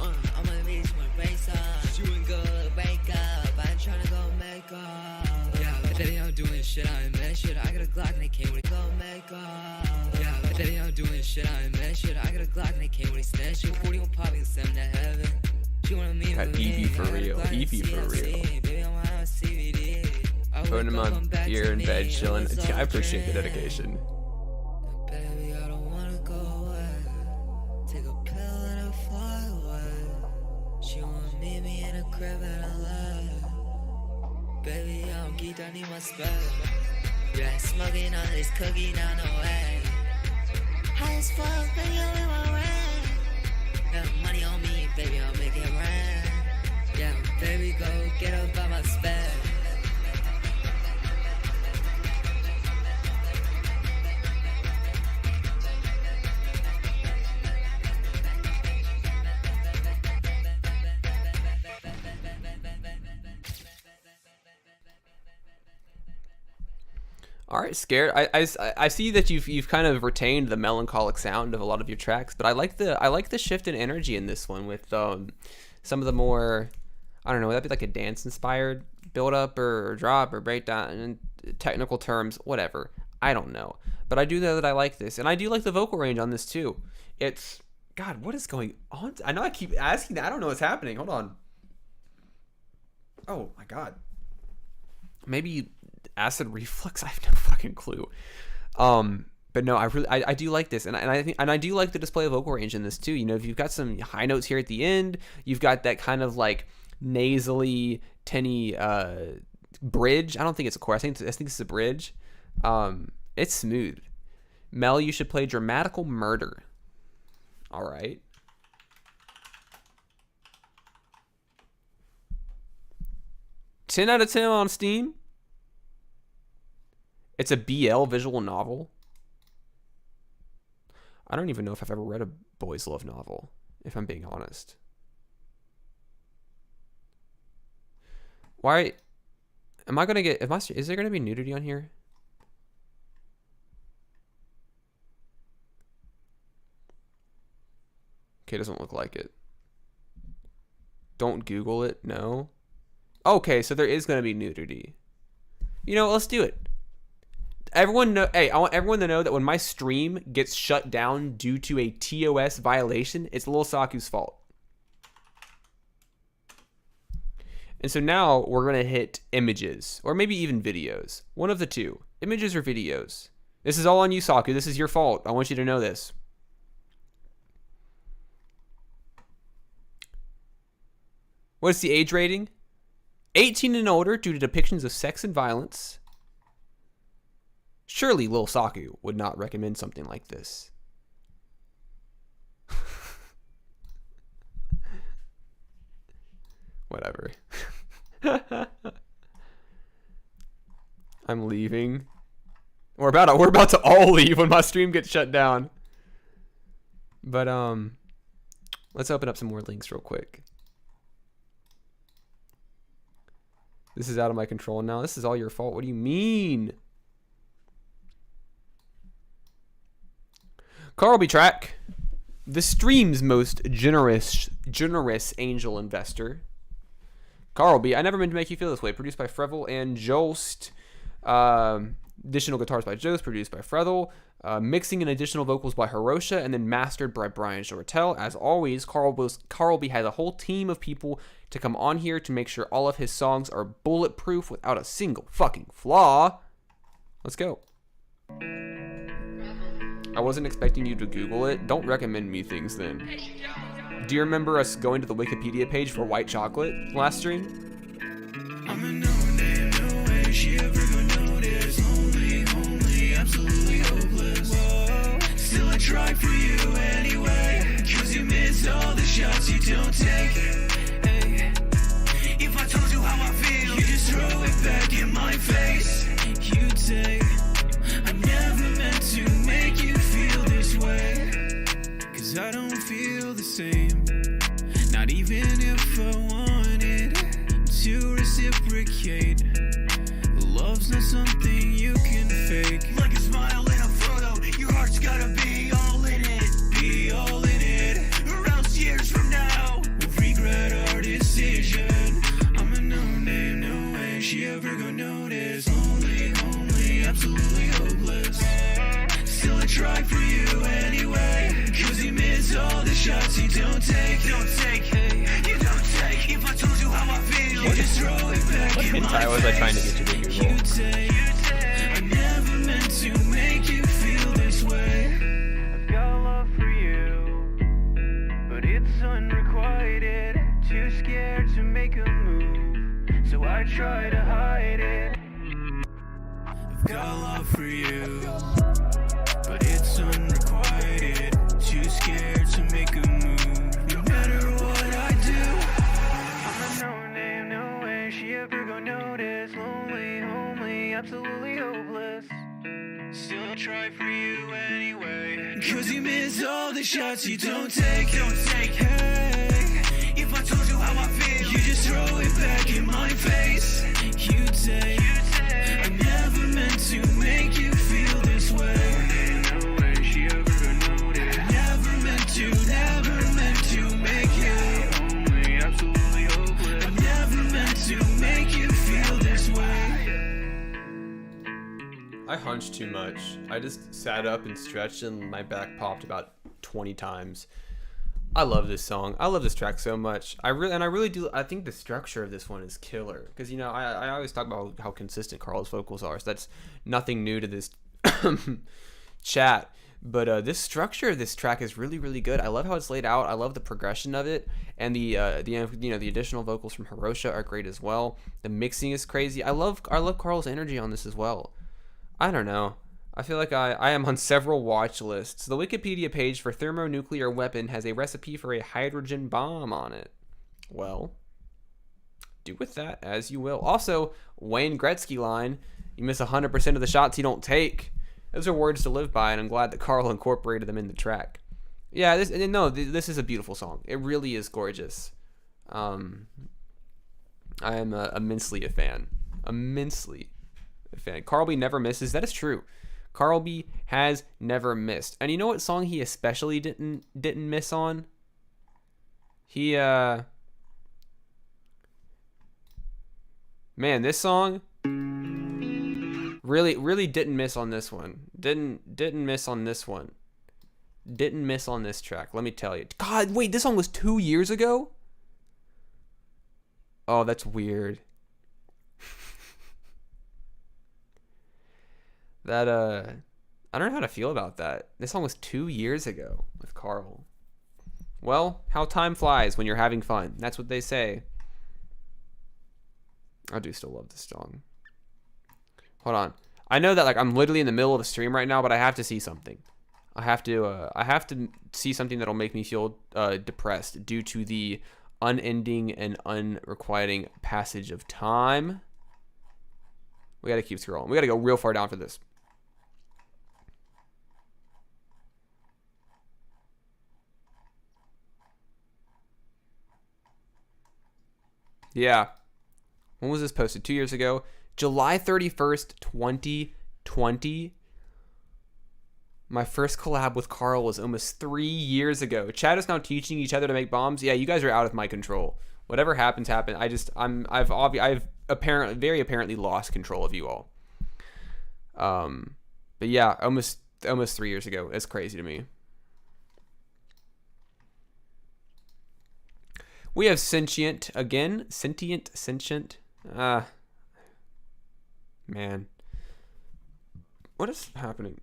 I'm on the beach, wanna race up. She wouldn't go break up. I'm trying to go make up. Yeah, baby, I'm doing shit, I ain't mad shit. I got a Glock and they came with a go make up. Yeah, baby, I'm doing shit, I ain't mad shit. I got a Glock and they came with a snatch shit. 41 popping, send to heaven. She wanna meet Got with me. EP for real. EP for real. Baby, I'm on CBD. Putting him on here in bed chilling. I appreciate the dedication. Baby, I don't wanna go away. Take a pill and I fly away. She wanna meet me in a crib in LA. Baby, I'm geeked, I need my spell. Yeah, smoking on this cookie, now no way. High as fuck, baby, I'm in my rain. Got money on me, baby, I'll make it rain. Yeah, baby, go get up on my spell. All right, Scared. I see that you've kind of retained the melancholic sound of a lot of your tracks, but I like the shift in energy in this one with some of the more, I don't know, that'd be like a dance inspired build up or drop or breakdown in technical terms, whatever. I don't know, but I do know that I like this, and I do like the vocal range on this too. It's God, what is going on? I know I keep asking that. I don't know what's happening. Hold on. Oh my God. Maybe acid reflux. I have no fucking clue. But no, I do like this, and I do like the display of vocal range in this too. You know, if you've got some high notes here at the end, you've got that kind of like nasally, tinny bridge. I don't think it's a chorus. I think it's a bridge. It's smooth. Mel, you should play Dramatical Murder. All right. $10 out of 10 on Steam. It's a BL visual novel. I don't even know if I've ever read a boys love novel, if I'm being honest. Why am I gonna get? Is there gonna be nudity on here? Okay, doesn't look like it. Don't Google it. No. Okay, so there is gonna be nudity. You know, let's do it. Everyone know. Hey, I want everyone to know that when my stream gets shut down due to a TOS violation, it's Lil Saku's fault. And so now we're gonna hit images, or maybe even videos. One of the two, images or videos. This is all on you, Saku. This is your fault. I want you to know this. What's the age rating? 18 and older due to depictions of sex and violence. Surely Lil Saku would not recommend something like this. Whatever. I'm leaving. We're about to all leave when my stream gets shut down. But let's open up some more links real quick. This is out of my control now. This is all your fault. What do you mean? Carl B. Track, the stream's most generous angel investor. Carl B. I never meant to make you feel this way. Produced by Frevel and Jost. Additional guitars by Jost. Produced by Frevel. Mixing and additional vocals by Hirosha. And then mastered by Brian Jortel. As always, Carl B. has a whole team of people to come on here to make sure all of his songs are bulletproof without a single fucking flaw. Let's go. I wasn't expecting you to Google it. Don't recommend me things then. Do you remember us going to the Wikipedia page for white chocolate last stream? I'm a known name, no way she ever gonna notice. Only, absolutely hopeless. Whoa. Still I try for you anyway. Cause you miss all the shots you don't take. Hey. If I told you how I feel, you just throw it back in my face. You take, I never meant to make you feel this way. same. Not even if I wanted to reciprocate. Love's not something you can fake. Like a smile in a photo, your heart's gotta be all in it. Be all in it, or else years from now we'll regret our decision. I'm a no name, no way she ever gonna notice. Lonely, absolutely hopeless. Still I try for you anyway, 'cause you miss all the shots you don't take. You don't take. If I told you how I feel, you just throw it back. What hentai was I trying to get you to Google? I never meant to make you feel this way. I've got love for you, but it's unrequited. Too scared to make a move, so I try to hide it. I've got love for you, but it's unrequited. Too scared to make a move, no matter what I do. I'm a no name, no way she ever gonna notice. Lonely, absolutely hopeless. Still I try for you anyway, 'cause you miss all the shots you don't take. Hey, if I told you how I feel, you just throw it back in my face. You take. I never meant to make you feel this way. No way she ever gonna notice. Never meant to make you. Only absolutely hopeless. I never meant to make you feel this way. I hunched too much. I just sat up and stretched and my back popped about 20 times. I love this song. I love this track so much. I really do. I think the structure of this one is killer. Because, you know, I always talk about how consistent Carl's vocals are. So that's nothing new to this chat. But this structure of this track is really, really good. I love how it's laid out. I love the progression of it. And the additional vocals from Hirosha are great as well. The mixing is crazy. I love Carl's energy on this as well. I don't know. I feel like I am on several watch lists. The Wikipedia page for thermonuclear weapon has a recipe for a hydrogen bomb on it. Well, do with that as you will. Also, Wayne Gretzky line, you miss 100% of the shots you don't take. Those are words to live by, and I'm glad that Carl incorporated them in the track. Yeah, this is a beautiful song. It really is gorgeous. I am immensely a fan. Immensely a fan. Carl B never misses. That is true. Carl B has never missed. And you know what song he especially didn't miss on? He man, this song really didn't miss on this one. Didn't miss on this one. Didn't miss on this track. Let me tell you. God, wait, this song was 2 years ago? Oh, that's weird. That I don't know how to feel about that. This song was 2 years ago with Carl. Well, how time flies when you're having fun. That's what they say. I do still love this song. Hold on. I know that like I'm literally in the middle of a stream right now, but I have to see something. I have to see something that'll make me feel depressed due to the unending and unrequiting passage of time. We gotta keep scrolling. We gotta go real far down for this. Yeah. When was this posted? 2 years ago. July 31st, 2020. My first collab with Carl was almost 3 years ago. Chat is now teaching each other to make bombs. Yeah, you guys are out of my control. Whatever happens, happen. I've very apparently lost control of you all. But yeah, almost 3 years ago. It's crazy to me. We have Sentient again. Sentient. Man. What is happening?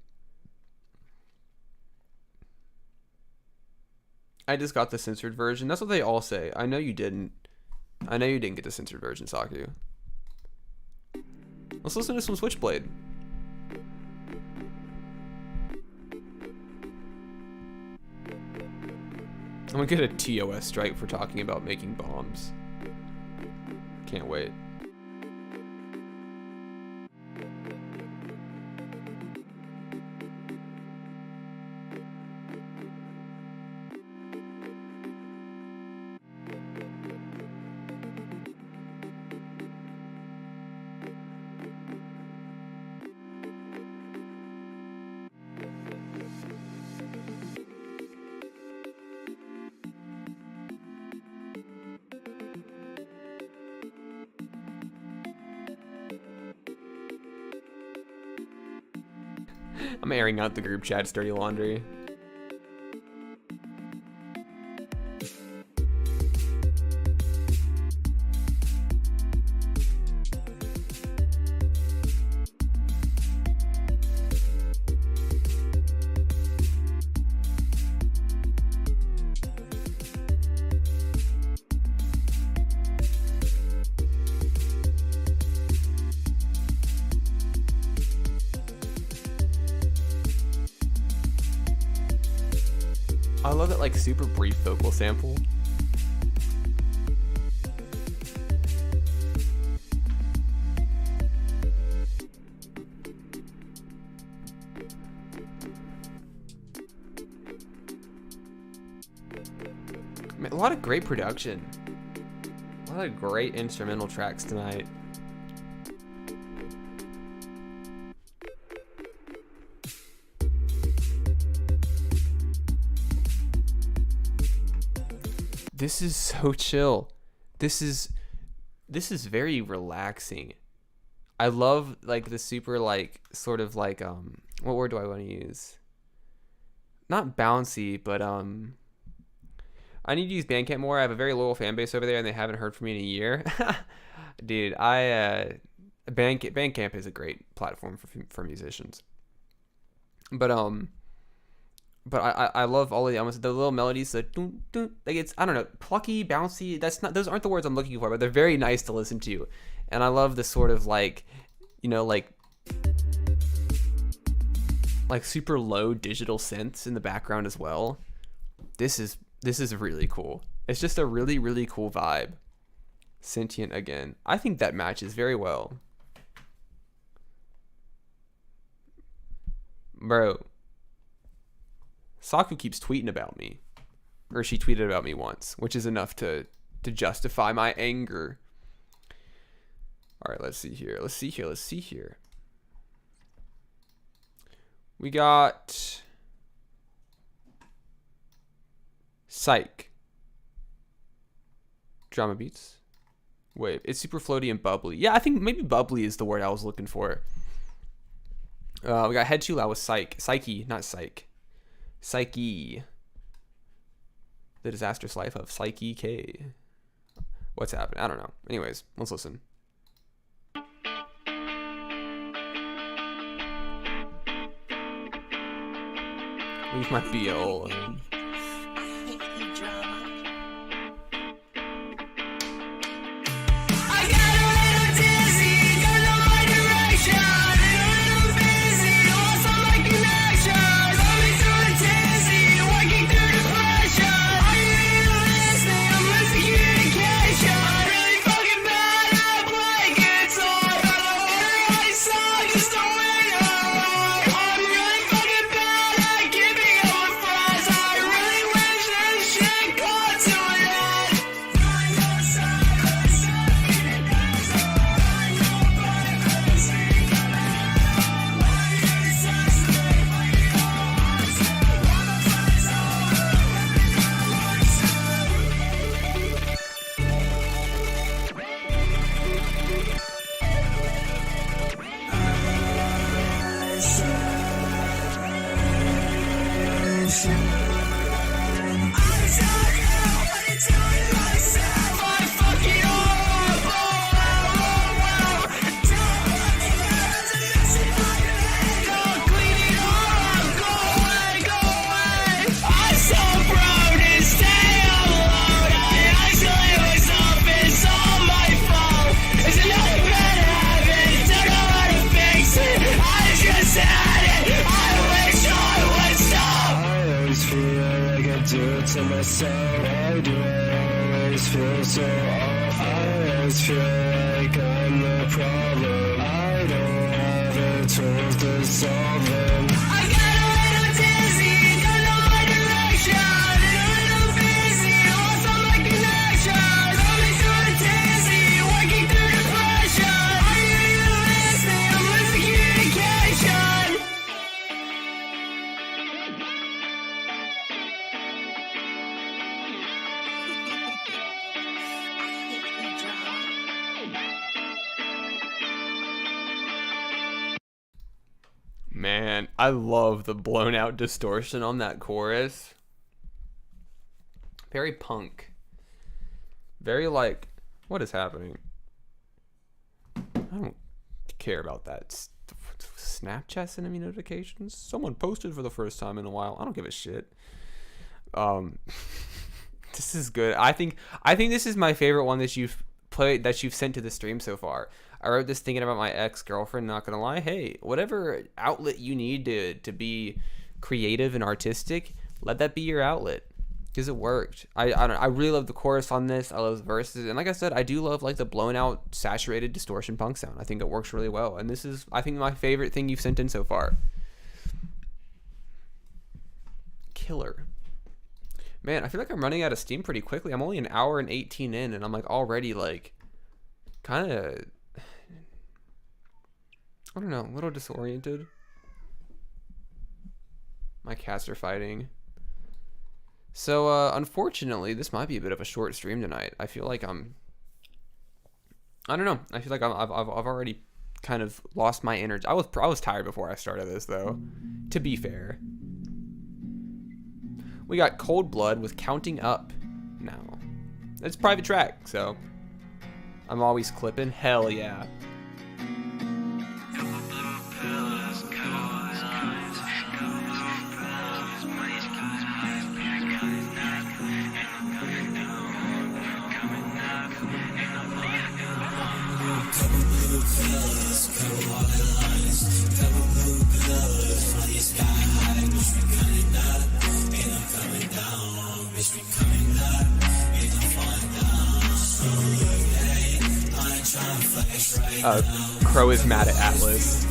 I just got the censored version. That's what they all say. I know you didn't. I know you didn't get the censored version, Saku. Let's listen to some Switchblade. I'm gonna get a TOS strike for talking about making bombs. Can't wait. I'm airing out the group chat's dirty laundry. I love that like super brief vocal sample. Man, a lot of great production. A lot of great instrumental tracks tonight. This is so chill. This is very relaxing. I love like the super like sort of like what word do I want to use? Not bouncy, but I need to use Bandcamp more. I have a very loyal fan base over there and they haven't heard from me in a year. Dude, Bandcamp is a great platform for musicians. But I love all of the elements, the little melodies, the dun, dun, like it's, I don't know, plucky, bouncy. Those aren't the words I'm looking for, but they're very nice to listen to. And I love the sort of like, you know, like super low digital synths in the background as well. This is really cool. It's just a really, really cool vibe. Sentient again. I think that matches very well. Bro. Saku keeps tweeting about me. Or she tweeted about me once, which is enough to justify my anger. Alright, let's see here. We got Psych. Drama beats. Wait, it's super floaty and bubbly. Yeah, I think maybe bubbly is the word I was looking for. We got Head Too Loud with Psyche, not Psych. Psyche. The Disastrous Life of Psyche K. What's happening? I don't know. Anyways, let's listen. Leave my BL alone. To myself, why do I always feel so off? I always feel like I'm the problem. I don't have the tools to solve them. I got a little dizzy, don't know my direction. A little busy, lost all my connections. Only sort of dizzy, working through depression. Are you listening? I'm losing communication. Man. man, I love the blown out distortion on that chorus. Very punk. Very like, what is happening? I don't care about that. Snapchat sending me notifications. Someone posted for the first time in a while. I don't give a shit. This is good. I think this is my favorite one that you've played, that you've sent to the stream so far. I wrote this thinking about my ex-girlfriend, not gonna lie. Hey, whatever outlet you need to be creative and artistic, let that be your outlet, because it worked. I really love the chorus on this. I love the verses, and like I said, I do love like the blown out saturated distortion punk sound. I think it works really well, and this is, I think, my favorite thing you've sent in so far. Killer. Man, I feel like I'm running out of steam pretty quickly. I'm only an hour and 18 in, and I'm like already like kind of, I don't know, a little disoriented. My cats are fighting. So, unfortunately, this might be a bit of a short stream tonight. I feel like I don't know. I feel like I've already kind of lost my energy. I was tired before I started this, though, to be fair. We got Cold Blood with Counting Up now. It's a private track, so I'm always clipping. Hell yeah. Crow is mad at Atlas.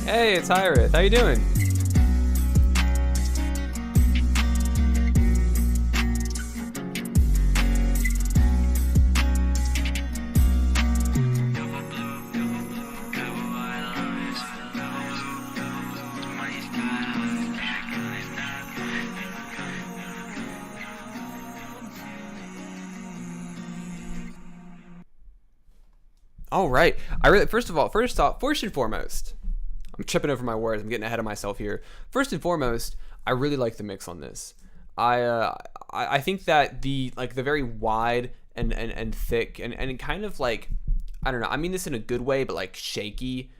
Hey, it's Hyrith. How you doing? All right. First and foremost, I'm tripping over my words. I'm getting ahead of myself here. First and foremost, I really like the mix on this. I think that the very wide and thick and kind of like, I don't know, I mean this in a good way, but like shaky.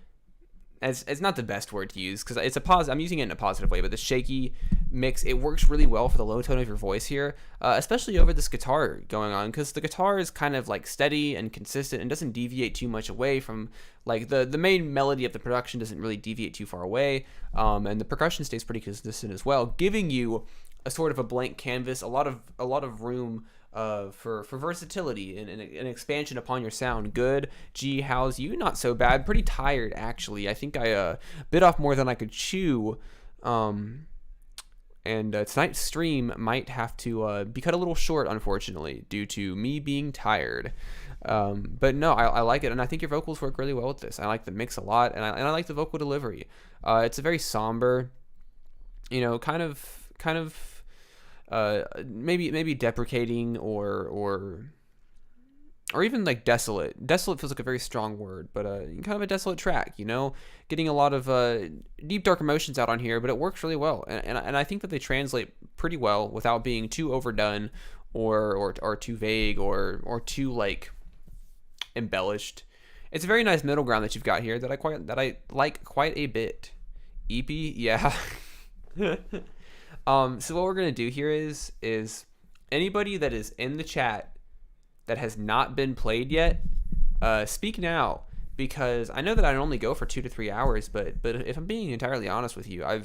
It's not the best word to use because it's I'm using it in a positive way, but the shaky mix, it works really well for the low tone of your voice here, especially over this guitar going on, because the guitar is kind of like steady and consistent and doesn't deviate too much away from like the main melody of the production doesn't really deviate too far away, and the percussion stays pretty consistent as well, giving you a sort of a blank canvas, a lot of room for versatility and an expansion upon your sound. Good. G, how's you? Not so bad. Pretty tired, actually. I think I bit off more than I could chew. And tonight's stream might have to be cut a little short, unfortunately, due to me being tired. But no, I like it, and I think your vocals work really well with this. I like the mix a lot, and I like the vocal delivery. It's a very somber, you know, kind of maybe deprecating or even like desolate. Desolate feels like a very strong word, but kind of a desolate track, you know, getting a lot of deep, dark emotions out on here, but it works really well, and I think that they translate pretty well without being too overdone or too vague or too like embellished. It's a very nice middle ground that you've got here that I like quite a bit. EP, yeah. So what we're gonna do here is anybody that is in the chat that has not been played yet, speak now, because I know that I only go for 2 to 3 hours, but if I'm being entirely honest with you, I'm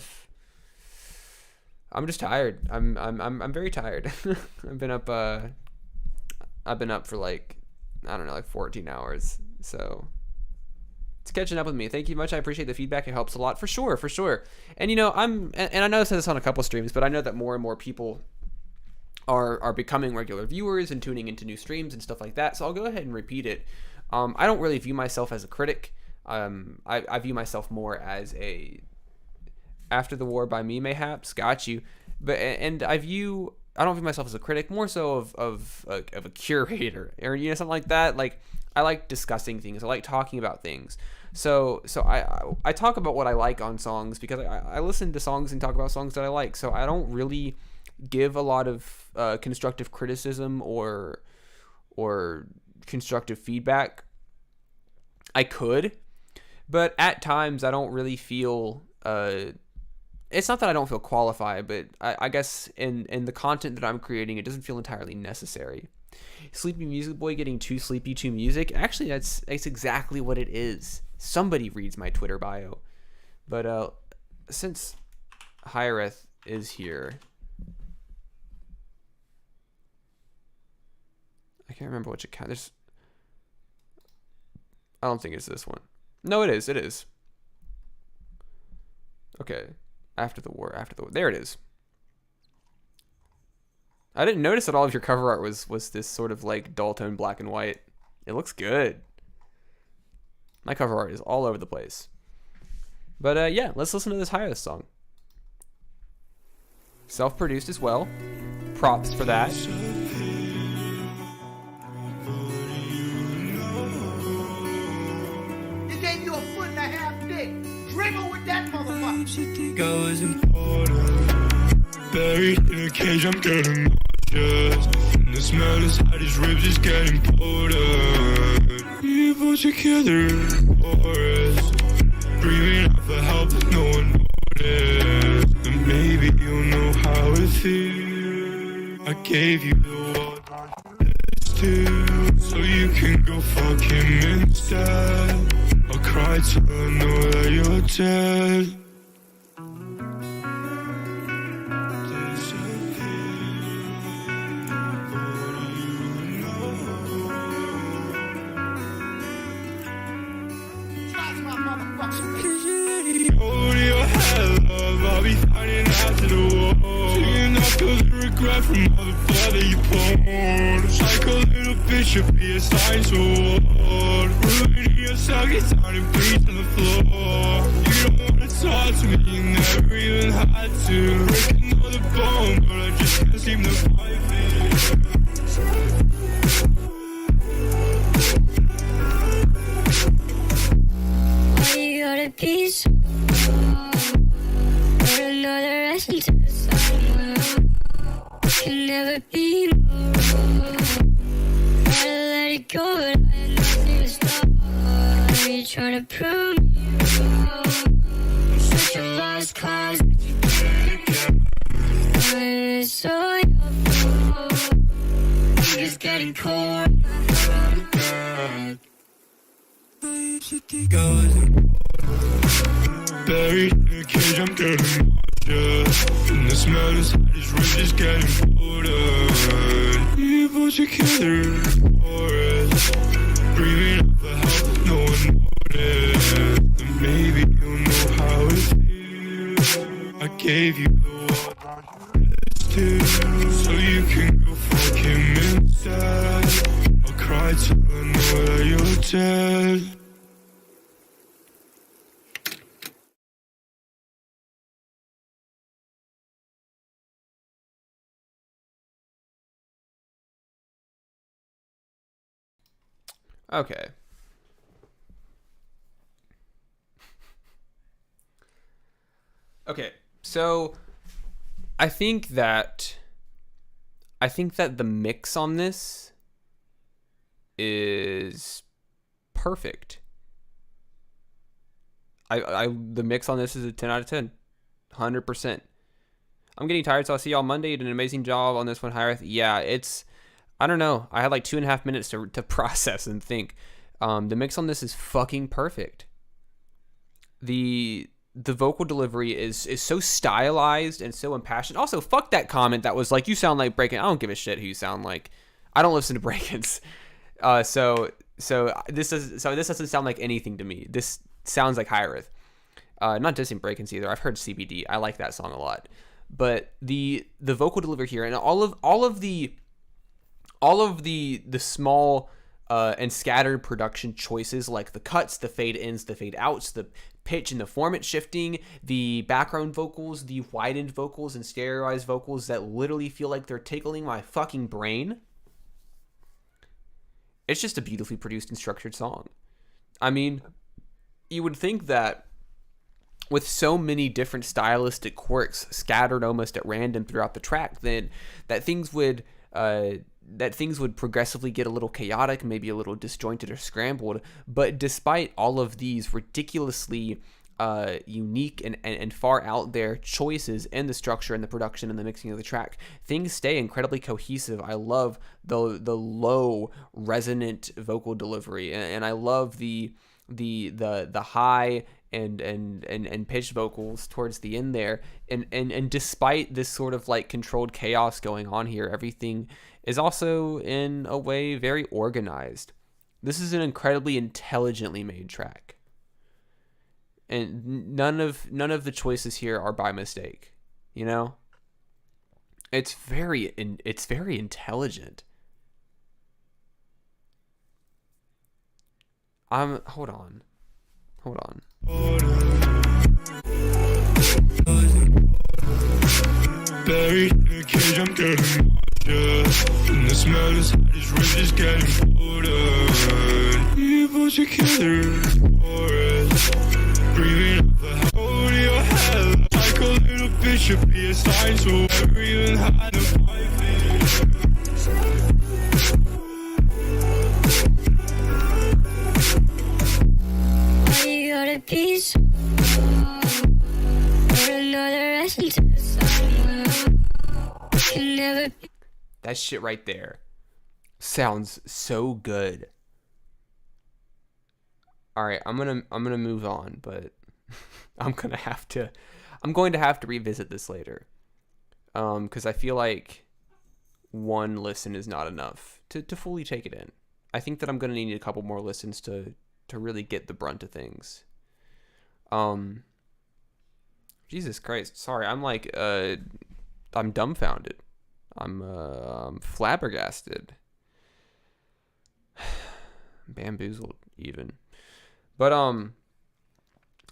just tired. I'm very tired. I've been up for like, I don't know, like 14 hours. So it's catching up with me. Thank you much. I appreciate the feedback. It helps a lot, for sure. And you know, and I know I said this on a couple streams, but I know that more and more people are becoming regular viewers and tuning into new streams and stuff like that. So I'll go ahead and repeat it. I don't really view myself as a critic. I view myself more as a after the war by me, mayhaps. Got you. But and I don't view myself as a critic, more so of a curator, or you know, something like that. Like, I like discussing things. I like talking about things. So I talk about what I like on songs because I listen to songs and talk about songs that I like. So I don't really give a lot of constructive criticism or constructive feedback. I could, but at times I don't really feel it's not that I don't feel qualified, but I guess in the content that I'm creating, it doesn't feel entirely necessary. Sleepy Music Boy getting too sleepy to music. Actually, that's exactly what it is. Somebody reads my Twitter bio. But since Hyreth is here, I can't remember which account. I don't think it's this one. No, it is. It is. Okay. After the war. There it is. I didn't notice that all of your cover art was this sort of like dull tone black and white. It looks good. My cover art is all over the place. But yeah, let's listen to this Hyreth song. Self-produced as well. Props for that. Gave you a 1.5 dick. Dribble with that motherfucker. She think I was important. Buried in a cage, I'm getting nauseous. And the smell inside his ribs is getting potent. We both together in the forest, breathing out for help, but no one noticed. And maybe you'll know how it feels. I gave you the one too, so you can go fuck him instead. I'll cry till I know that you're dead. I'll be finding after the war. Seeing after the regret from all the blood that you poured. Like a little bitch should be assigned to a ward. Ruining yourself, get down and bleed on the floor. You don't wanna talk to me, you never even had to. Break another bone, but I just can't seem to fight it. Why you gotta be so another essence of someone can never be more. Gotta let it go, but I had nothing to stop. Are you trying to prove me wrong? Such a lost cause that you can't get. When it's so your fault, I'm just getting cold. I should think I was important. Buried in a cage, I'm getting nauseous. And the smell inside his ribs is getting potent. We both together in the forest, breathing out for help, no one noticed. And maybe you'll know how it feels. I gave you the one I tell her no that you're dead. Okay. Okay, so I think that the mix on this is perfect. The mix on this is a 10 out of 10. 100%. I'm getting tired, so I'll see y'all Monday. You did an amazing job on this one, Hyreth. Yeah, I don't know. I had like 2.5 minutes to process and think. The mix on this is fucking perfect. The vocal delivery is so stylized and so impassioned. Also, fuck that comment that was like, you sound like Breakin'. I don't give a shit who you sound like. I don't listen to Break-ins. So this doesn't sound like anything to me. This sounds like Hyreth. Not dissing Break-ins either. I've heard CBD. I like that song a lot. But the vocal delivery here and all of the small and scattered production choices, like the cuts, the fade ins, the fade outs, the pitch and the format shifting, the background vocals, the widened vocals and stereoized vocals that literally feel like they're tickling my fucking brain. It's just a beautifully produced and structured song. I mean, you would think that with so many different stylistic quirks scattered almost at random throughout the track, then that things would progressively get a little chaotic, maybe a little disjointed or scrambled. But despite all of these ridiculously unique and far out there choices in the structure and the production and the mixing of the track, things stay incredibly cohesive. I love the low resonant vocal delivery, and I love the high and pitched vocals towards the end there, and despite this sort of like controlled chaos going on here, everything is also in a way very organized. This is an incredibly intelligently made track, and none of the choices here are by mistake. You know, it's very intelligent. Hold on. Buried in a cage, I'm getting nauseous. And the smell is hot, his rage is getting colder. We both together in the forest, breathing up the hole to your head. Like a little bitch should be a sign, so never even had to fight it. Why you gotta be so for another essence of can never be. That shit right there sounds so good. All right, I'm gonna move on, but I'm going to have to revisit this later, because I feel like one listen is not enough to fully take it in. I think that I'm gonna need a couple more listens to really get the brunt of things. Jesus Christ, sorry, I'm dumbfounded. I'm flabbergasted. Bamboozled, even. But,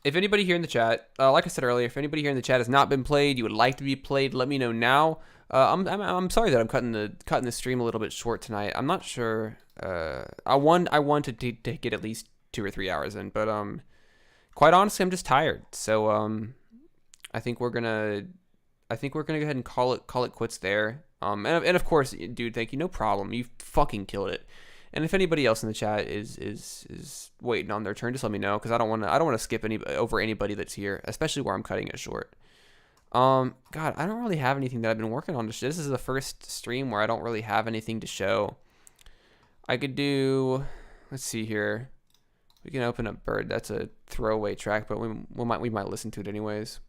if anybody here in the chat, like I said earlier, if anybody here in the chat has not been played, you would like to be played, let me know now. I'm sorry that I'm cutting the stream a little bit short tonight. I'm not sure. I wanted to get at least 2 or 3 hours in, but, quite honestly, I'm just tired. So, I think we're gonna go ahead and call it quits there. And of course, dude, thank you, no problem. You fucking killed it. And if anybody else in the chat is waiting on their turn, just let me know, because I don't want to skip over anybody that's here, especially where I'm cutting it short. God, I don't really have anything that I've been working on. This is the first stream where I don't really have anything to show. I could do, let's see here. We can open up Bird. That's a throwaway track, but we might listen to it anyways.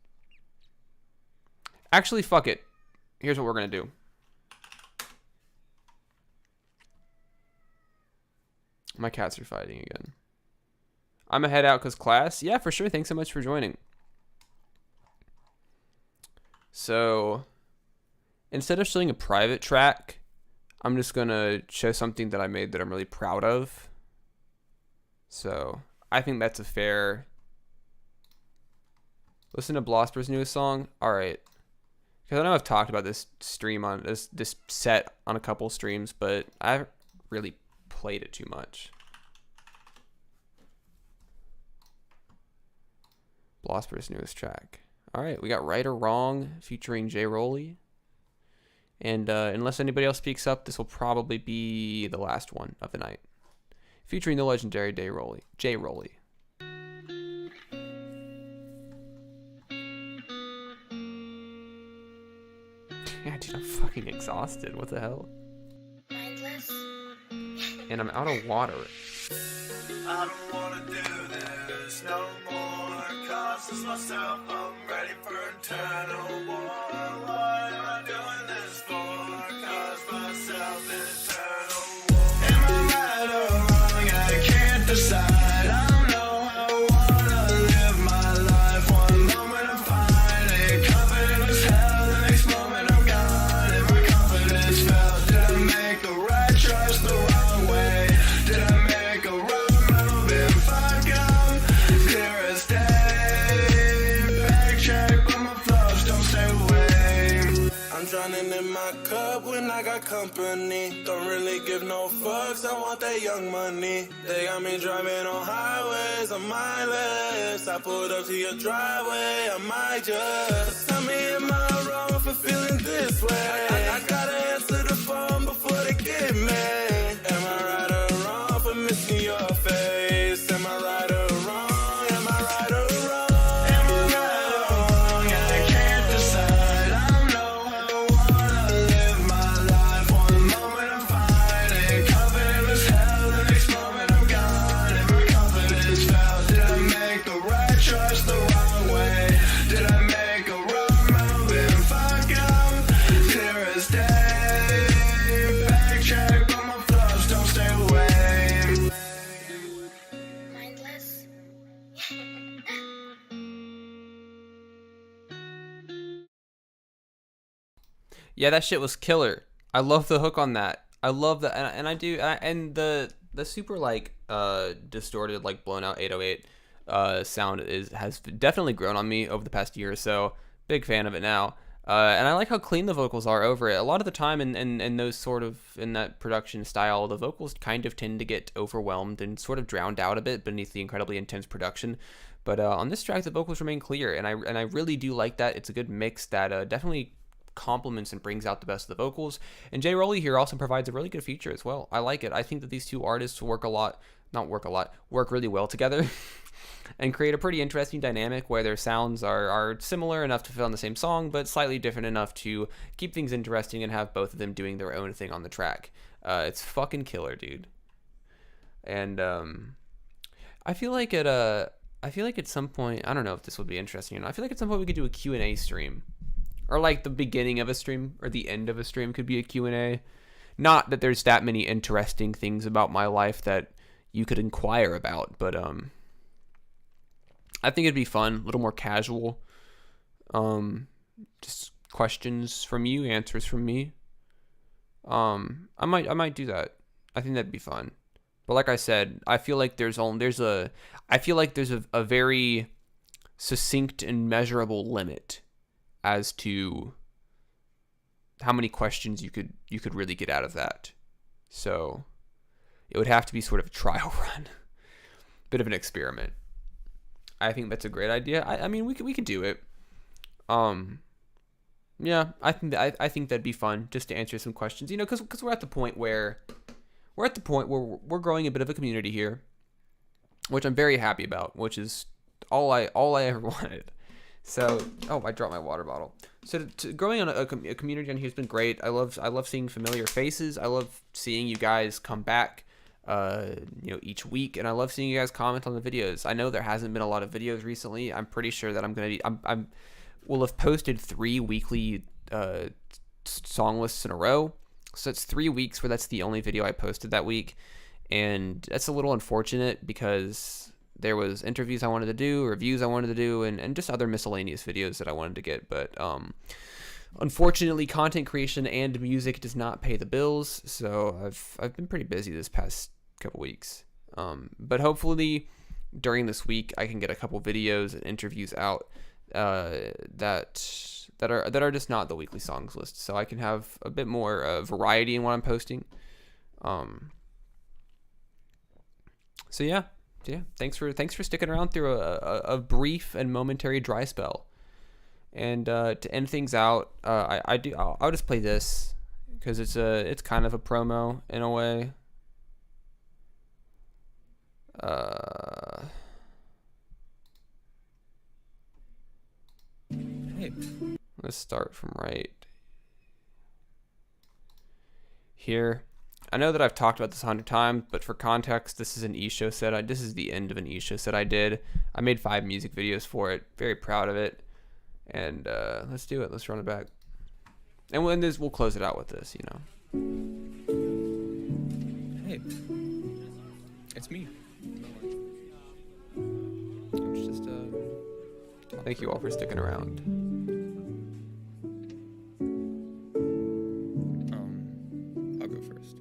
Actually, fuck it. Here's what we're gonna do. My cats are fighting again. I'm gonna head out because class. Yeah, for sure. Thanks so much for joining. So, instead of showing a private track, I'm just gonna show something that I made that I'm really proud of. So I think that's a fair. Listen to Blosper's newest song. All right, because I know I've talked about this stream on this set on a couple streams, but I haven't really played it too much. Blosper's newest track. All right, we got Right or Wrong featuring Jay Rowley. And unless anybody else speaks up, this will probably be the last one of the night. Featuring the legendary Jay Rowley. Yeah, dude, I'm fucking exhausted. What the hell? And I'm out of water. I don't wanna do this no more. Cause it's myself, I'm ready for eternal war. Why am I doing this for? Cause myself eternal war. Am I right or wrong? I can't decide. I don't know how I wanna live my life. One moment I'm fine, ain't confident as hell. The next moment I'm gone, and my confidence fell. Did I make the right choice the wrong way? Did I make a wrong move? If I come clear as day, backtrack, but my flaws don't stay away. I'm drowning in my cup when I got company. Don't really give no fucks, I want that young money. They got me driving on highways, I'm mindless. I pulled up to your driveway, I might just tell me, am I wrong for feeling this way? I gotta answer the phone before they get me. Am I right or wrong for missing your face? Am I right or wrong? Am I right or wrong? Am I right or wrong? I can't decide. I don't know how I wanna live my life. One moment I'm fine, ain't confident as hell. The next moment I'm gone, and my confidence fell. Did I make the right choice the wrong way? Did I make a wrong move? If I come clear as day, backtrack, but my flaws don't stay away. Mindless. Yeah, that shit was killer. I love the hook on that. I love that, and I do, and the super like distorted, like blown out 808 sound has definitely grown on me over the past year or so. Big fan of it now. And I like how clean the vocals are over it. A lot of the time in those sort of, in that production style, the vocals kind of tend to get overwhelmed and sort of drowned out a bit beneath the incredibly intense production. But on this track, the vocals remain clear, and I really do like that. It's a good mix that definitely complements and brings out the best of the vocals. And Jay Rowley here also provides a really good feature as well. I like it. I think that these two artists work really well together. And create a pretty interesting dynamic where their sounds are similar enough to fit on the same song, but slightly different enough to keep things interesting and have both of them doing their own thing on the track. It's fucking killer, dude. And I feel like at some point, I don't know if this would be interesting or not. I feel like at some point we could do a Q&A stream, or like the beginning of a stream or the end of a stream could be a Q&A. Not that there's that many interesting things about my life that you could inquire about, but I think it'd be fun, a little more casual. Just questions from you, answers from me. I might do that. I think that'd be fun. But like I said, I feel like there's a very succinct and measurable limit as to how many questions you could really get out of that. So it would have to be sort of a trial run, bit of an experiment. I think that's a great idea. I mean, we could do it. Yeah, I think that'd be fun just to answer some questions. You know, because we're at the point where we're growing a bit of a community here, which I'm very happy about. Which is all I ever wanted. So, I dropped my water bottle. So growing on a community on here has been great. I love seeing familiar faces. I love seeing you guys come back. Each week, and I love seeing you guys comment on the videos. I know there hasn't been a lot of videos recently. I'm pretty sure that we'll have posted 3 weekly song lists in a row. So it's 3 weeks where that's the only video I posted that week, and that's a little unfortunate because there was interviews I wanted to do, reviews I wanted to do, and just other miscellaneous videos that I wanted to get. But Unfortunately, content creation and music does not pay the bills, so I've been pretty busy this past couple weeks. But hopefully during this week I can get a couple videos and interviews out that are just not the weekly songs list, so I can have a bit more variety in what I'm posting. So yeah, thanks for sticking around through a brief and momentary dry spell. And to end things out, I'll just play this because it's kind of a promo in a way. Hey, let's start from right here. I know that I've talked about this 100 times, but for context, this is an e-show set. This is the end of an e-show set I did. I made 5 music videos for it. Very proud of it. And let's do it. Let's run it back. And we'll close it out with this, you know. Hey, it's me. It's just thank you all for sticking around. I'll go first.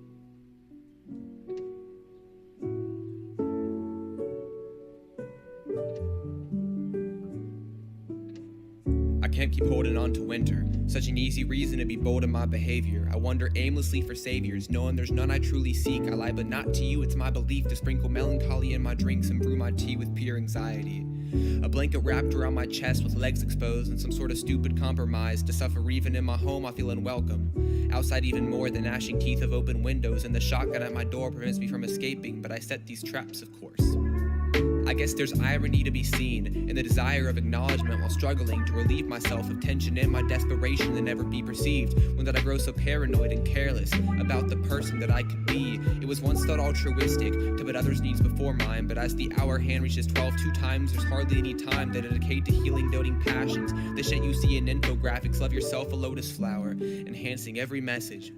I can't keep holding on to winter. Such an easy reason to be bold in my behavior. I wander aimlessly for saviors, knowing there's none I truly seek. I lie, but not to you. It's my belief to sprinkle melancholy in my drinks and brew my tea with pure anxiety. A blanket wrapped around my chest with legs exposed and some sort of stupid compromise. To suffer even in my home, I feel unwelcome. Outside even more, the gnashing teeth of open windows and the shotgun at my door prevents me from escaping, but I set these traps, of course. I guess there's irony to be seen in the desire of acknowledgement while struggling to relieve myself of tension and my desperation to never be perceived. When did I grow so paranoid and careless about the person that I could be? It was once thought altruistic to put others' needs before mine, but as the hour hand reaches 12 2 times, there's hardly any time to dedicate to healing doting passions. The shit you see in infographics, love yourself a lotus flower, enhancing every message.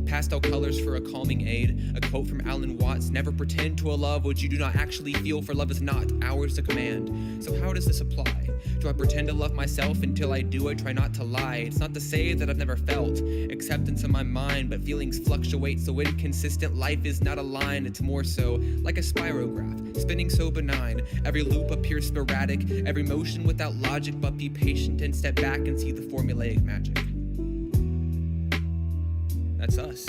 Pastel colors for a calming aid. A quote from Alan Watts: never pretend to a love what you do not actually feel, for love is not ours to command. So how does this apply? Do I pretend to love myself until I do? I try not to lie. It's not to say that I've never felt acceptance in my mind, but feelings fluctuate, so inconsistent. Life is not a line, it's more so like a spirograph, spinning so benign. Every loop appears sporadic, every motion without logic, but be patient and step back and see the formulaic magic. That's us.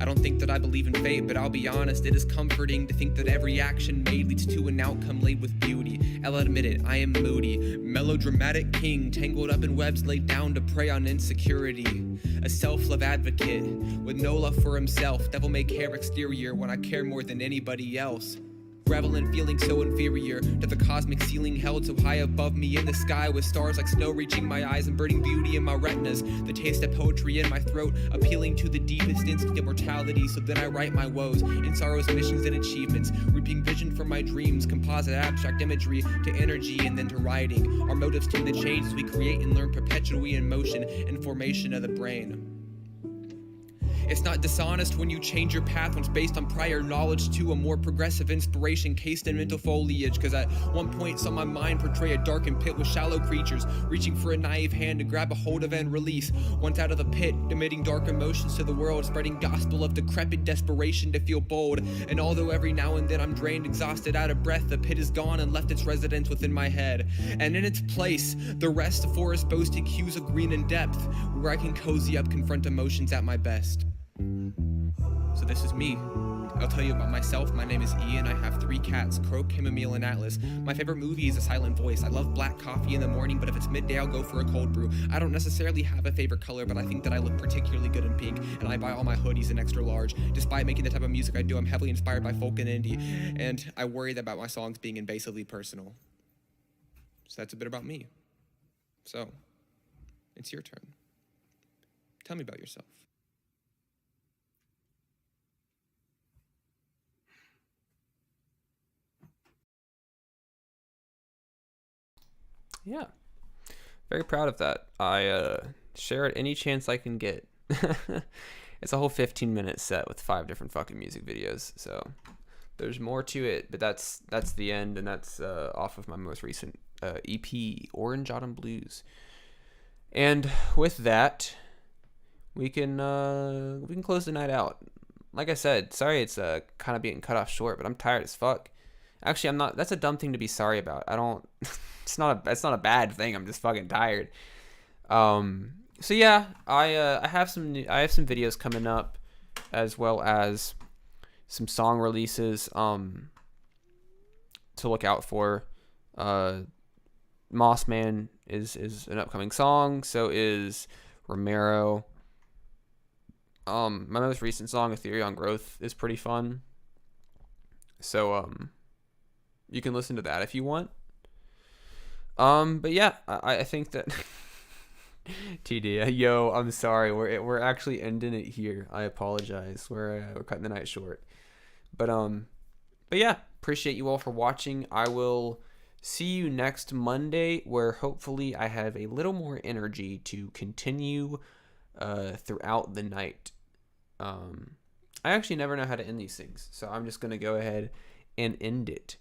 I don't think that I believe in fate, but I'll be honest, it is comforting to think that every action made leads to an outcome laid with beauty. I'll admit it, I am moody, melodramatic king, tangled up in webs laid down to prey on insecurity. A self-love advocate with no love for himself, devil-may-care exterior when I care more than anybody else. Revel in feeling so inferior to the cosmic ceiling held so high above me in the sky, with stars like snow reaching my eyes and burning beauty in my retinas, the taste of poetry in my throat appealing to the deepest instinct of mortality. So then I write my woes in sorrows, missions, and achievements, reaping vision from my dreams, composite abstract imagery to energy and then to writing. Our motives tend to change as we create and learn perpetually in motion and formation of the brain. It's not dishonest when you change your path once based on prior knowledge to a more progressive inspiration cased in mental foliage, cause at one point saw my mind portray a darkened pit with shallow creatures reaching for a naive hand to grab a hold of and release. Once out of the pit, emitting dark emotions to the world, spreading gospel of decrepit desperation to feel bold. And although every now and then I'm drained, exhausted, out of breath, the pit is gone and left its residence within my head. And in its place, the rest of forest boasting hues of green and depth, where I can cozy up, confront emotions at my best. So this is me. I'll tell you about myself. My name is Ian. I have 3 cats, Croak, Chamomile, and Atlas. My favorite movie is A Silent Voice. I love black coffee in the morning, but if it's midday, I'll go for a cold brew. I don't necessarily have a favorite color, but I think that I look particularly good in pink, and I buy all my hoodies in extra large. Despite making the type of music I do, I'm heavily inspired by folk and indie, and I worry about my songs being invasively personal. So that's a bit about me. So, it's your turn. Tell me about yourself. Yeah, very proud of that. I share it any chance I can get. It's a whole 15-minute set with 5 different fucking music videos, so there's more to it, but that's the end, and that's off of my most recent EP, Orange Autumn Blues. And with that, we can close the night out. Like I said, sorry it's kind of being cut off short, but I'm tired as fuck. Actually, I'm not. That's a dumb thing to be sorry about. I don't. It's not a bad thing. I'm just fucking tired. So yeah, I have some videos coming up, as well as some song releases to look out for. Moss Man is an upcoming song. So is Romero. My most recent song, A Theory on Growth, is pretty fun. So you can listen to that if you want. But yeah, I think that TD, yo, I'm sorry, we're actually ending it here. I apologize. We're cutting the night short. But yeah, appreciate you all for watching. I will see you next Monday, where hopefully I have a little more energy to continue throughout the night. I actually never know how to end these things, so I'm just gonna go ahead and end it.